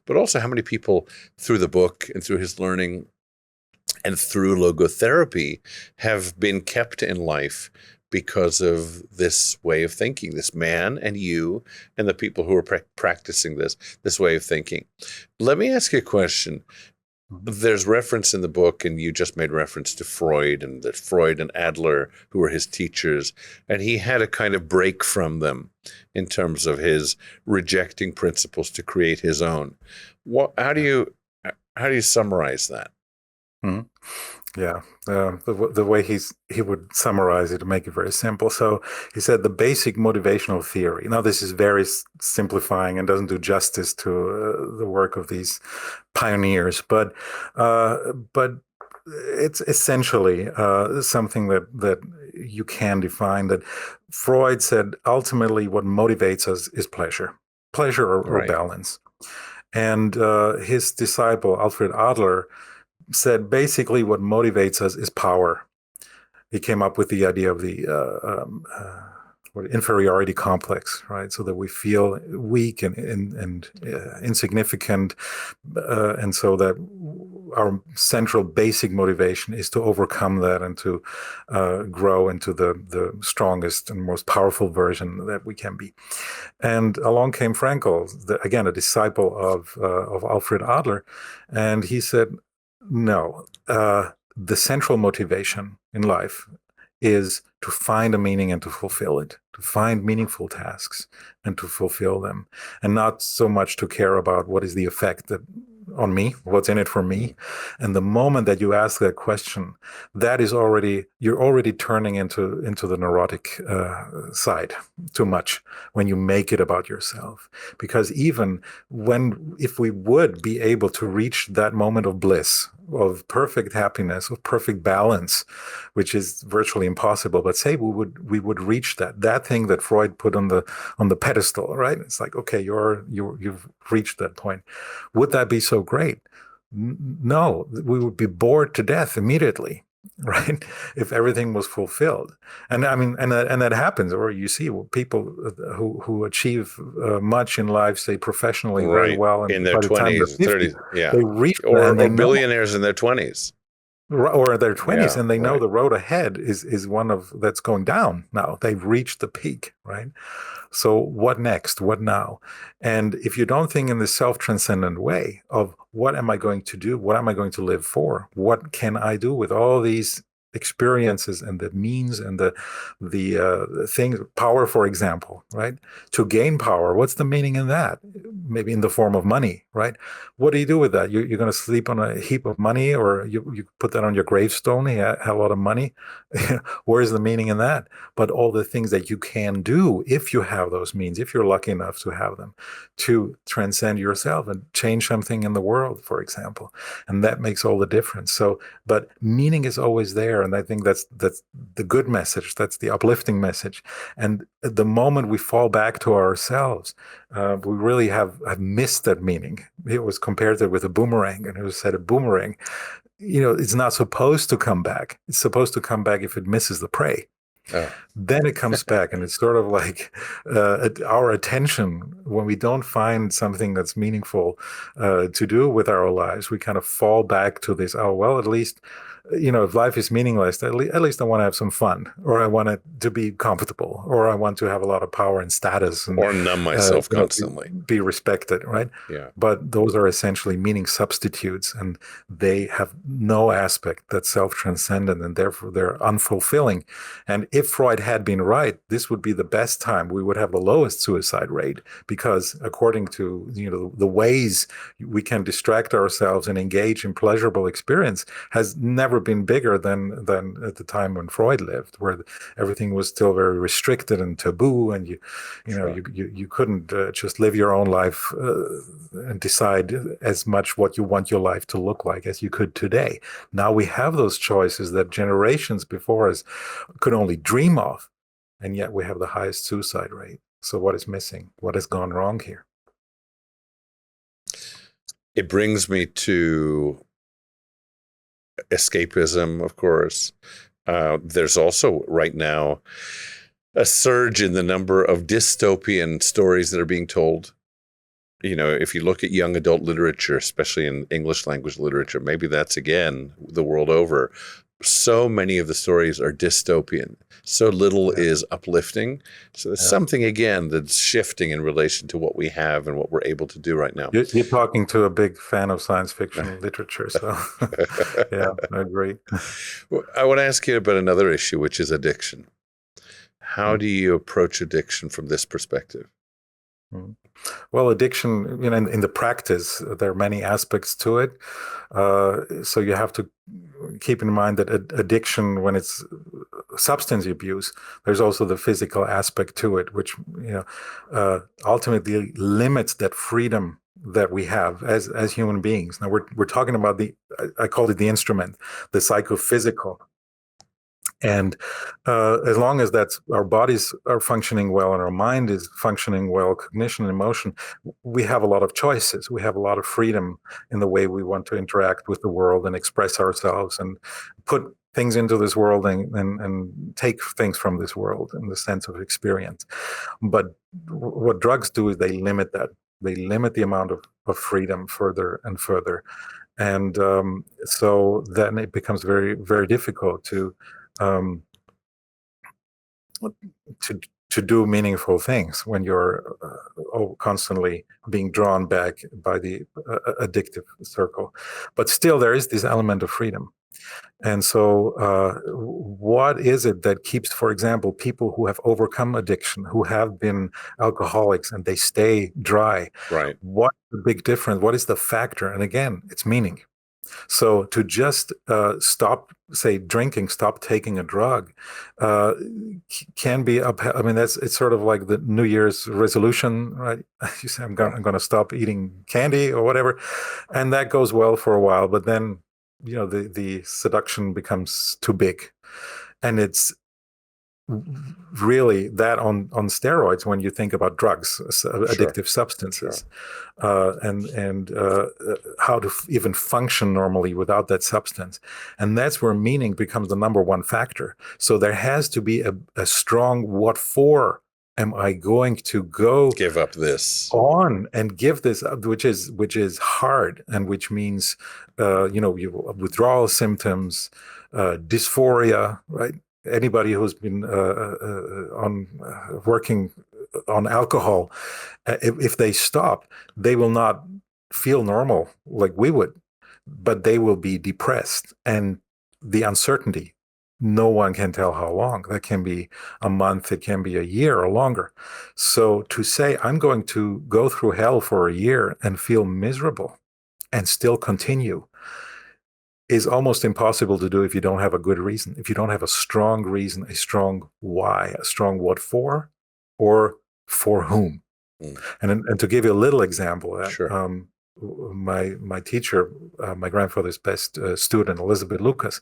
But also how many people through the book and through his learning and through logotherapy have been kept in life because of this way of thinking, this man and you and the people who are practicing this way of thinking. Let me ask you a question. There's reference in the book, and you just made reference to Freud, and that Freud and Adler, who were his teachers, and he had a kind of break from them in terms of his rejecting principles to create his own. How do you summarize that?
Mm-hmm. Yeah, the way he would summarize it to make it very simple. So he said the basic motivational theory. Now, this is very simplifying and doesn't do justice to the work of these pioneers, but it's essentially something that you can define. That Freud said ultimately what motivates us is pleasure or balance, and his disciple Alfred Adler said basically what motivates us is power. He came up with the idea of the inferiority complex, right? So that we feel weak and insignificant, and so that our central basic motivation is to overcome that and to grow into the strongest and most powerful version that we can be. And along came Frankl, again a disciple of Alfred Adler, and he said, no, the central motivation in life is to find a meaning and to fulfill it, to find meaningful tasks and to fulfill them, and not so much to care about what is the effect that on me? What's in it for me? And the moment that you ask that question, that is already, you're already turning into the neurotic side too much when you make it about yourself. Because even if we would be able to reach that moment of bliss, of perfect happiness, of perfect balance, which is virtually impossible, but say we would reach that thing that Freud put on the pedestal, right? It's like, okay, you've reached that point. Would that be so great? No, we would be bored to death immediately, right? If everything was fulfilled. And I mean, and that happens, or you see people who achieve much in life, say professionally very well, and
in their
by the time they're
20s,
50,
30s, yeah,
they reach
or
and they know,
billionaires in their 20s.
or their 20s,
Yeah,
and they know
right.
the road ahead is one of that's going down now. They've reached the peak, right? So what next? What now? And if you don't think in the self-transcendent way of what am I going to do? What am I going to live for? What can I do with all these experiences and the means and the things, power, for example, right? To gain power, what's the meaning in that? Maybe in the form of money, right? What do you do with that? You're going to sleep on a heap of money, or you put that on your gravestone? He had a lot of money. Where's the meaning in that? But all the things that you can do if you have those means, if you're lucky enough to have them, to transcend yourself and change something in the world, for example. And that makes all the difference. So, but meaning is always there. And I think that's the good message. That's the uplifting message. And the moment we fall back to ourselves, we really have missed that meaning. It was compared with a boomerang, and it was said a boomerang, it's not supposed to come back. It's supposed to come back if it misses the prey.
Oh.
Then it comes back, and it's sort of like our attention, when we don't find something that's meaningful to do with our lives, we kind of fall back to this, oh, well, at least, if life is meaningless, at least I want to have some fun, or I want it to be comfortable, or I want to have a lot of power and status, and
or numb myself constantly.
Be respected, right?
Yeah.
But those are essentially meaning substitutes, and they have no aspect that's self-transcendent, and therefore they're unfulfilling. And if Freud had been right, this would be the best time. We would have the lowest suicide rate, because according to the ways we can distract ourselves and engage in pleasurable experience has never been bigger than at the time when Freud lived, where everything was still very restricted and taboo, and you couldn't just live your own life and decide as much what you want your life to look like as you could today. Now we have those choices that generations before us could only dream of, and yet we have the highest suicide rate. So what is missing? What has gone wrong here?
It brings me to escapism, of course. There's also right now a surge in the number of dystopian stories that are being told. If you look at young adult literature, especially in English language literature, maybe that's again the world over, so many of the stories are dystopian. So little is uplifting. So there's something, again, that's shifting in relation to what we have and what we're able to do right now.
You're talking to a big fan of science fiction literature, so yeah, I agree.
I want to ask you about another issue, which is addiction. How do you approach addiction from this perspective?
Well, addiction, in the practice, there are many aspects to it. So you have to keep in mind that addiction, when it's substance abuse, there's also the physical aspect to it, which ultimately limits that freedom that we have as human beings. Now we're talking about I call it the instrument, the psychophysical. And as long as our bodies are functioning well and our mind is functioning well, cognition and emotion, we have a lot of choices. We have a lot of freedom in the way we want to interact with the world and express ourselves and put things into this world and take things from this world in the sense of experience. But what drugs do is they limit that. They limit the amount of freedom further and further. And so then it becomes very, very difficult to do meaningful things when you're constantly being drawn back by the addictive circle. But still, there is this element of freedom. And so, what is it that keeps, for example, people who have overcome addiction, who have been alcoholics, and they stay dry?
Right.
What's the big difference? What is the factor? And again, it's meaning. So to just stop, say, drinking, stop taking a drug, can be I mean, it's sort of like the New Year's resolution, right? You say, I'm going to stop eating candy or whatever, and that goes well for a while, but then the seduction becomes too big, and it's really that on steroids when you think about drugs, addictive substances, and how to even function normally without that substance. And that's where meaning becomes the number one factor. So there has to be a strong what for am I going to go
give up this
on and give this up, which is hard, and which means withdrawal symptoms, dysphoria, right? Anybody who's been working on alcohol, if they stop, they will not feel normal like we would, but they will be depressed. And the uncertainty, no one can tell how long. That can be a month, it can be a year or longer. So to say, I'm going to go through hell for a year and feel miserable and still continue, is almost impossible to do if you don't have a good reason, if you don't have a strong reason, a strong why, a strong what for, or for whom. And to give you a little example, my teacher, my grandfather's best student, Elizabeth Lucas,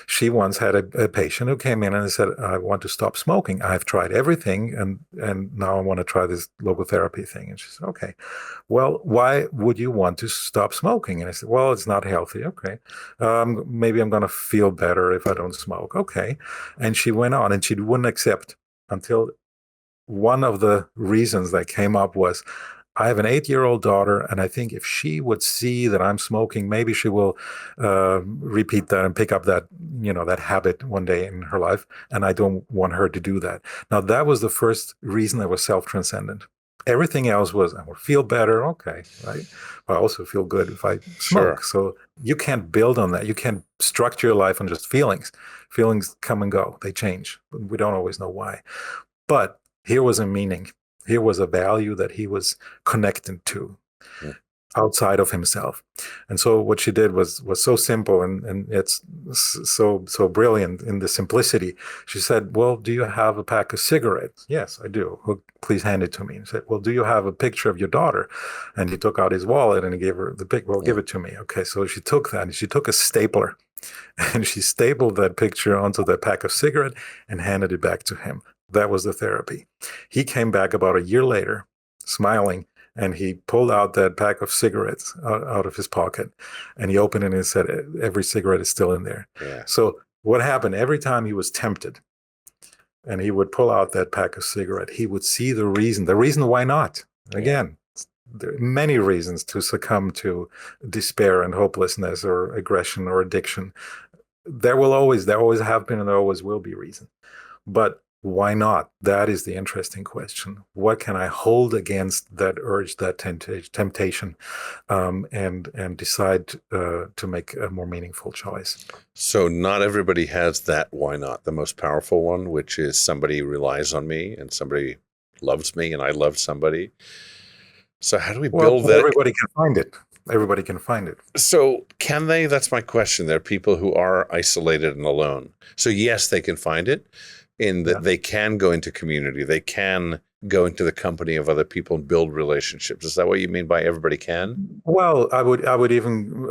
she once had a patient who came in and said, I want to stop smoking. I've tried everything, and now I want to try this logotherapy thing. And she said, okay, well, why would you want to stop smoking? And I said, well, it's not healthy. Okay. Maybe I'm going to feel better if I don't smoke. Okay. And she went on, and she wouldn't accept until one of the reasons that came up was, I have an 8-year-old daughter, and I think if she would see that I'm smoking, maybe she will repeat that and pick up that habit one day in her life. And I don't want her to do that. Now, that was the first reason that was self-transcendent. Everything else was, I will feel better. Okay, right? But I also feel good if I smoke. So you can't build on that. You can't structure your life on just feelings. Feelings come and go. They change. We don't always know why. But here was a meaning. Here was a value that he was connected to outside of himself. And so what she did was so simple, and it's so brilliant in the simplicity. She said, well, do you have a pack of cigarettes? Yes, I do. Well, please hand it to me. And said, well, do you have a picture of your daughter? And he took out his wallet and he gave her the pic. Well, give it to me. Okay, so she took that, and she took a stapler and she stapled that picture onto that pack of cigarette and handed it back to him. That was the therapy. He came back about a year later, smiling, and he pulled out that pack of cigarettes out of his pocket, and he opened it and said, every cigarette is still in there. Yeah. So what happened, every time he was tempted and he would pull out that pack of cigarette, he would see the reason why not. Again, there are many reasons to succumb to despair and hopelessness or aggression or addiction. There always have been, and there always will be reasons. But why not? That is the interesting question. What can I hold against that urge, that temptation, and decide to make a more meaningful choice?
So not everybody has that why not, the most powerful one, which is somebody relies on me and somebody loves me and I love somebody. So how do we build that?
Everybody can find it. Everybody can find it.
So can they? That's my question. There are people who are isolated and alone. So yes, they can find it. In that they can go into community, they can go into the company of other people and build relationships. Is that what you mean by everybody can?
Well, I would even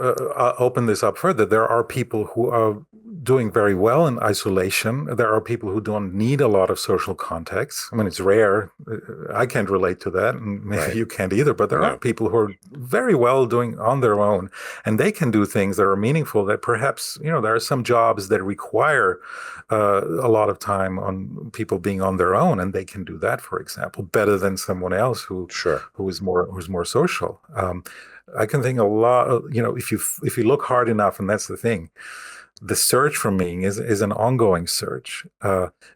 open this up further. There are people who are doing very well in isolation. There are people who don't need a lot of social contacts. I mean, it's rare. I can't relate to that, and maybe you can't either. But there are people who are very well doing on their own, and they can do things that are meaningful. That perhaps there are some jobs that require a lot of time on people being on their own, and they can do that, for example, better than someone else who is more social. I can think a lot. If you look hard enough, and that's the thing. The search for meaning is an ongoing search.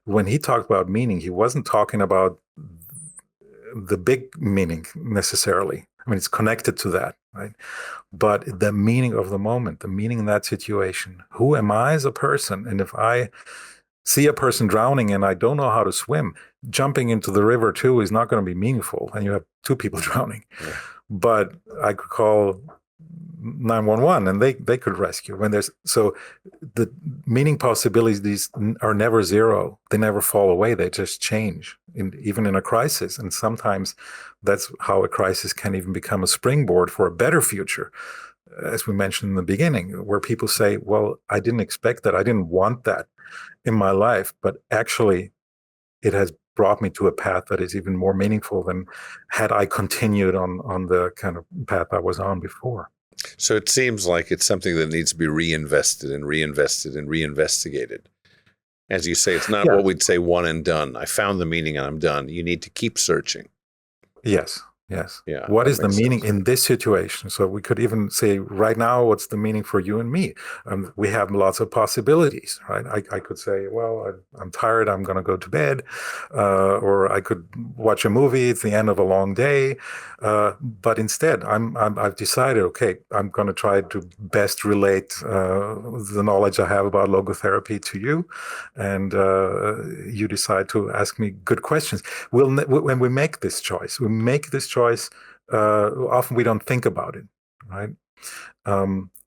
When he talked about meaning, he wasn't talking about the big meaning necessarily. I mean, it's connected to that, right? But the meaning of the moment, the meaning in that situation, who am I as a person? And if I see a person drowning and I don't know how to swim, jumping into the river too is not going to be meaningful. And you have two people drowning. Yeah. But I could call 911 and they could rescue. So the meaning possibilities are never zero. They never fall away. They just change, even in a crisis. And sometimes that's how a crisis can even become a springboard for a better future. As we mentioned in the beginning, where people say, well, I didn't expect that. I didn't want that in my life, but actually it has brought me to a path that is even more meaningful than had I continued on the kind of path I was on before.
So it seems like it's something that needs to be reinvested and reinvestigated. As you say, it's not what we'd say one and done. I found the meaning and I'm done. You need to keep searching.
Yes. Yes.
Yeah.
What is the meaning in this situation? So we could even say right now, what's the meaning for you and me? We have lots of possibilities, right? I could say, well, I'm tired. I'm going to go to bed. Or I could watch a movie. It's the end of a long day. But instead, I've decided, okay, I'm going to try to best relate the knowledge I have about logotherapy to you. And you decide to ask me good questions. When we make this choice, often we don't think about it, right?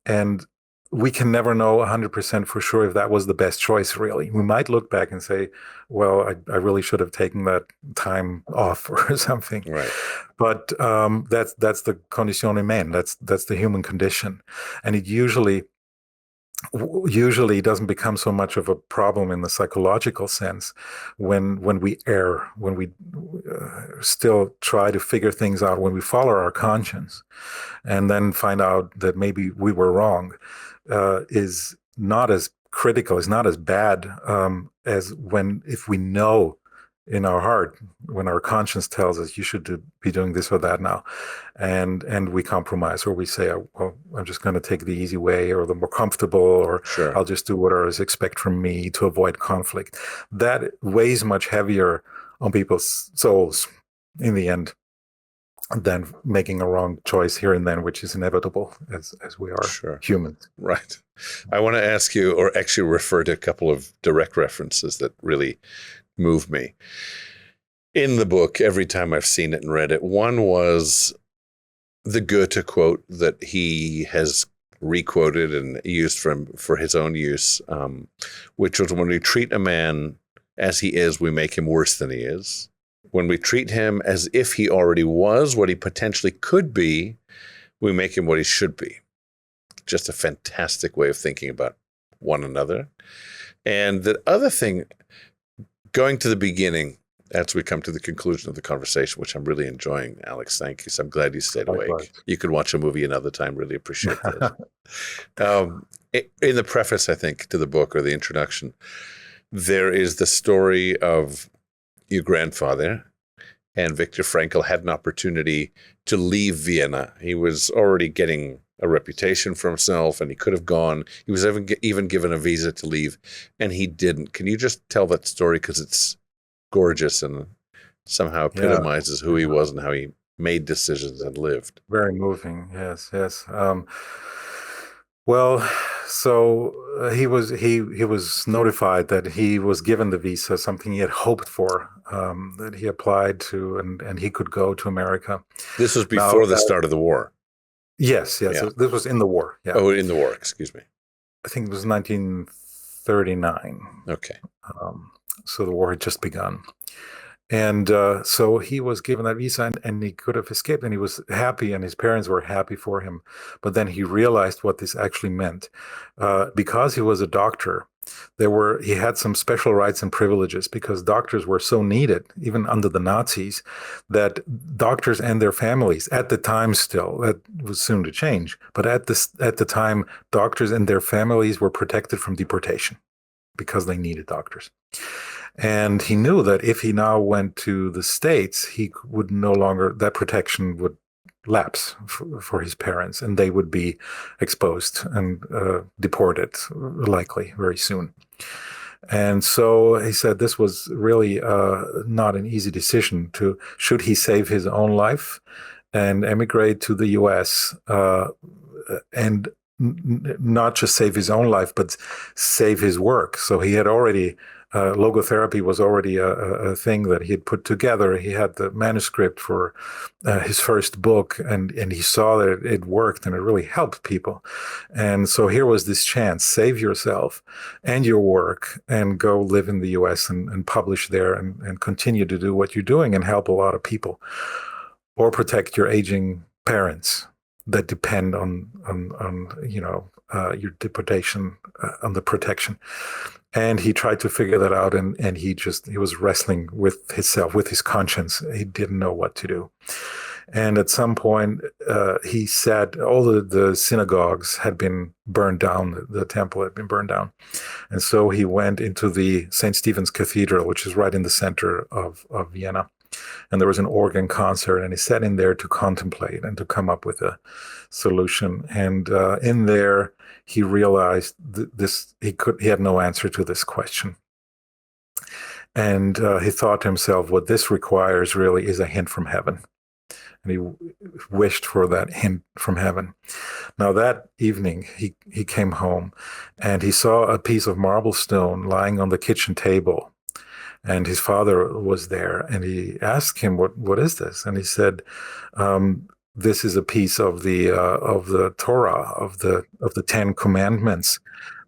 And we can never know 100% for sure if that was the best choice, really. We might look back and say, well, I really should have taken that time off or something.
Right.
But that's the condition humaine. That's the human condition. And it usually doesn't become so much of a problem in the psychological sense when we err, when we still try to figure things out, when we follow our conscience and then find out that maybe we were wrong, is not as critical, is not as bad as if we know in our heart, when our conscience tells us you should be doing this or that now, and we compromise, or we say, well, I'm just going to take the easy way or the more comfortable, or
sure,
I'll just do what others expect from me to avoid conflict. That weighs much heavier on people's souls in the end than making a wrong choice here and then, which is inevitable as we are humans.
Right. I want to ask you, or actually refer to a couple of direct references that really move me in the book every time I've seen it and read it. One was the Goethe quote that he has requoted and used for his own use, which was, when we treat a man as he is, we make him worse than he is. When we treat him as if he already was what he potentially could be, we make him what he should be. Just a fantastic way of thinking about one another. And the other thing, going to the beginning, as we come to the conclusion of the conversation, which I'm really enjoying, Alex, thank you. So I'm glad you stayed awake.
Likewise.
You could watch a movie another time. Really appreciate that. In the preface, I think, to the book, or the introduction, there is the story of your grandfather, and Viktor Frankl had an opportunity to leave Vienna. He was already getting a reputation for himself, and he could have gone. He was even given a visa to leave, and he didn't. Can you just tell that story, because it's gorgeous and somehow epitomizes who he was and how he made decisions and lived?
Very moving. Yes. Well, so he was notified that he was given the visa, something he had hoped for, that he applied to, and he could go to America.
This was before the start of the war.
Yes. Yeah. So this was in the war. Yeah.
Oh, in the war. Excuse me.
I think it was 1939.
Okay.
So the war had just begun. And so he was given that visa, and he could have escaped, and he was happy, and his parents were happy for him. But then he realized what this actually meant. Because he was a doctor, he had some special rights and privileges, because doctors were so needed, even under the Nazis, that doctors and their families, at the time still, that was soon to change, but at the time, doctors and their families were protected from deportation because they needed doctors. And he knew that if he now went to the States, he would no longer, that protection would lapse for his parents, and they would be exposed and deported, likely very soon. And so he said this was really not an easy decision. Should he save his own life and emigrate to the U.S. And not just save his own life, but save his work. So he had already, logotherapy was already a thing that he had put together. He had the manuscript for his first book, and he saw that it worked and it really helped people. And so here was this chance: save yourself and your work and go live in the US and publish there and continue to do what you're doing and help a lot of people, or protect your aging parents that depend on your deportation, on the protection. And he tried to figure that out, and he was wrestling with himself, with his conscience. He didn't know what to do. And at some point, he said all the synagogues had been burned down, the temple had been burned down. And so he went into the St. Stephen's Cathedral, which is right in the center of Vienna. And there was an organ concert, and he sat in there to contemplate and to come up with a solution. And in there, he realized he had no answer to this question. And he thought to himself, what this requires really is a hint from heaven. And he wished for that hint from heaven. Now that evening, he came home, and he saw a piece of marble stone lying on the kitchen table. And his father was there, and he asked him, "What is this?" And he said, "This is a piece of the Torah, of the 10 Commandments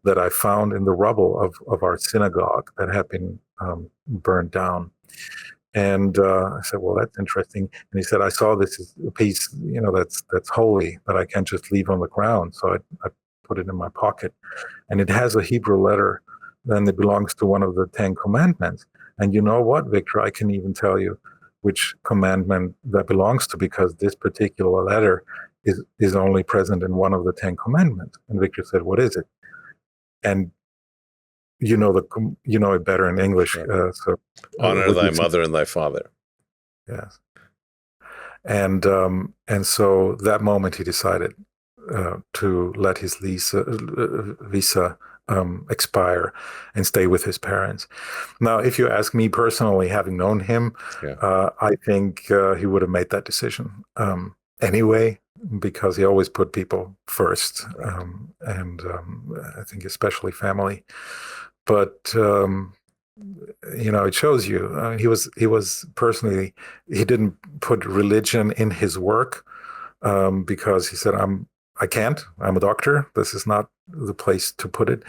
that I found in the rubble of our synagogue that had been burned down." And I said, "Well, that's interesting." And he said, "I saw this as a piece, that's holy, that I can't just leave on the ground. So I put it in my pocket, and it has a Hebrew letter, and it belongs to one of the 10 Commandments. And you know what, Victor, I can even tell you which commandment that belongs to, because this particular letter is only present in one of the 10 Commandments." And Victor said, "What is it?" And you know it better in English. So
honor thy mother and thy father.
Yes. And so that moment he decided to let his visa expire and stay with his parents. Now, if you ask me personally, having known him, I think he would have made that decision anyway, because he always put people first, and I think especially family. But it shows you. He was personally, he didn't put religion in his work because he said, I can't. I'm a doctor. This is not the place to put it.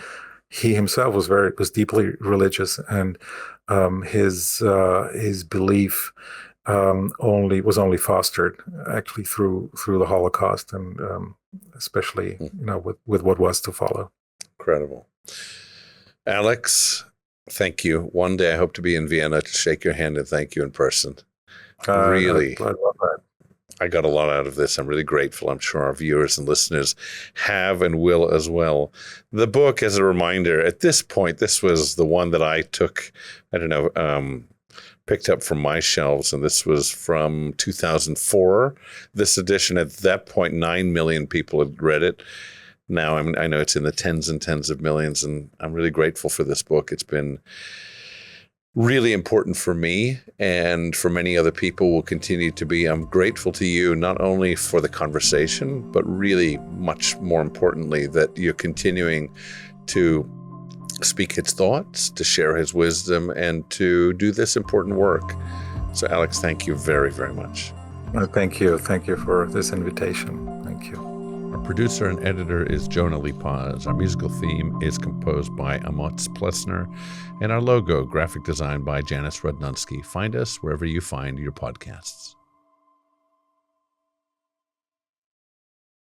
He himself was deeply religious, and his belief was only fostered actually through the Holocaust, and especially with what was to follow.
Incredible. Alex, thank you. One day I hope to be in Vienna to shake your hand and thank you in person. Really.
I love that.
I got a lot out of this. I'm really grateful. I'm sure our viewers and listeners have and will as well. The book, as a reminder, at this point, this was the one that I took, picked up from my shelves, and this was from 2004. This edition, at that point, 9 million people had read it. Now I know it's in the tens and tens of millions, and I'm really grateful for this book. It's been really important for me, and for many other people will continue to be. I'm grateful to you, not only for the conversation, but really much more importantly, that you're continuing to speak his thoughts, to share his wisdom, and to do this important work. So Alex, thank you very, very much.
Thank you. Thank you for this invitation. Thank you.
Our producer and editor is Jonah Lee Paz. Our musical theme is composed by Amotz Plessner, and our logo, graphic design by Janice Rudnunski. Find us wherever you find your podcasts.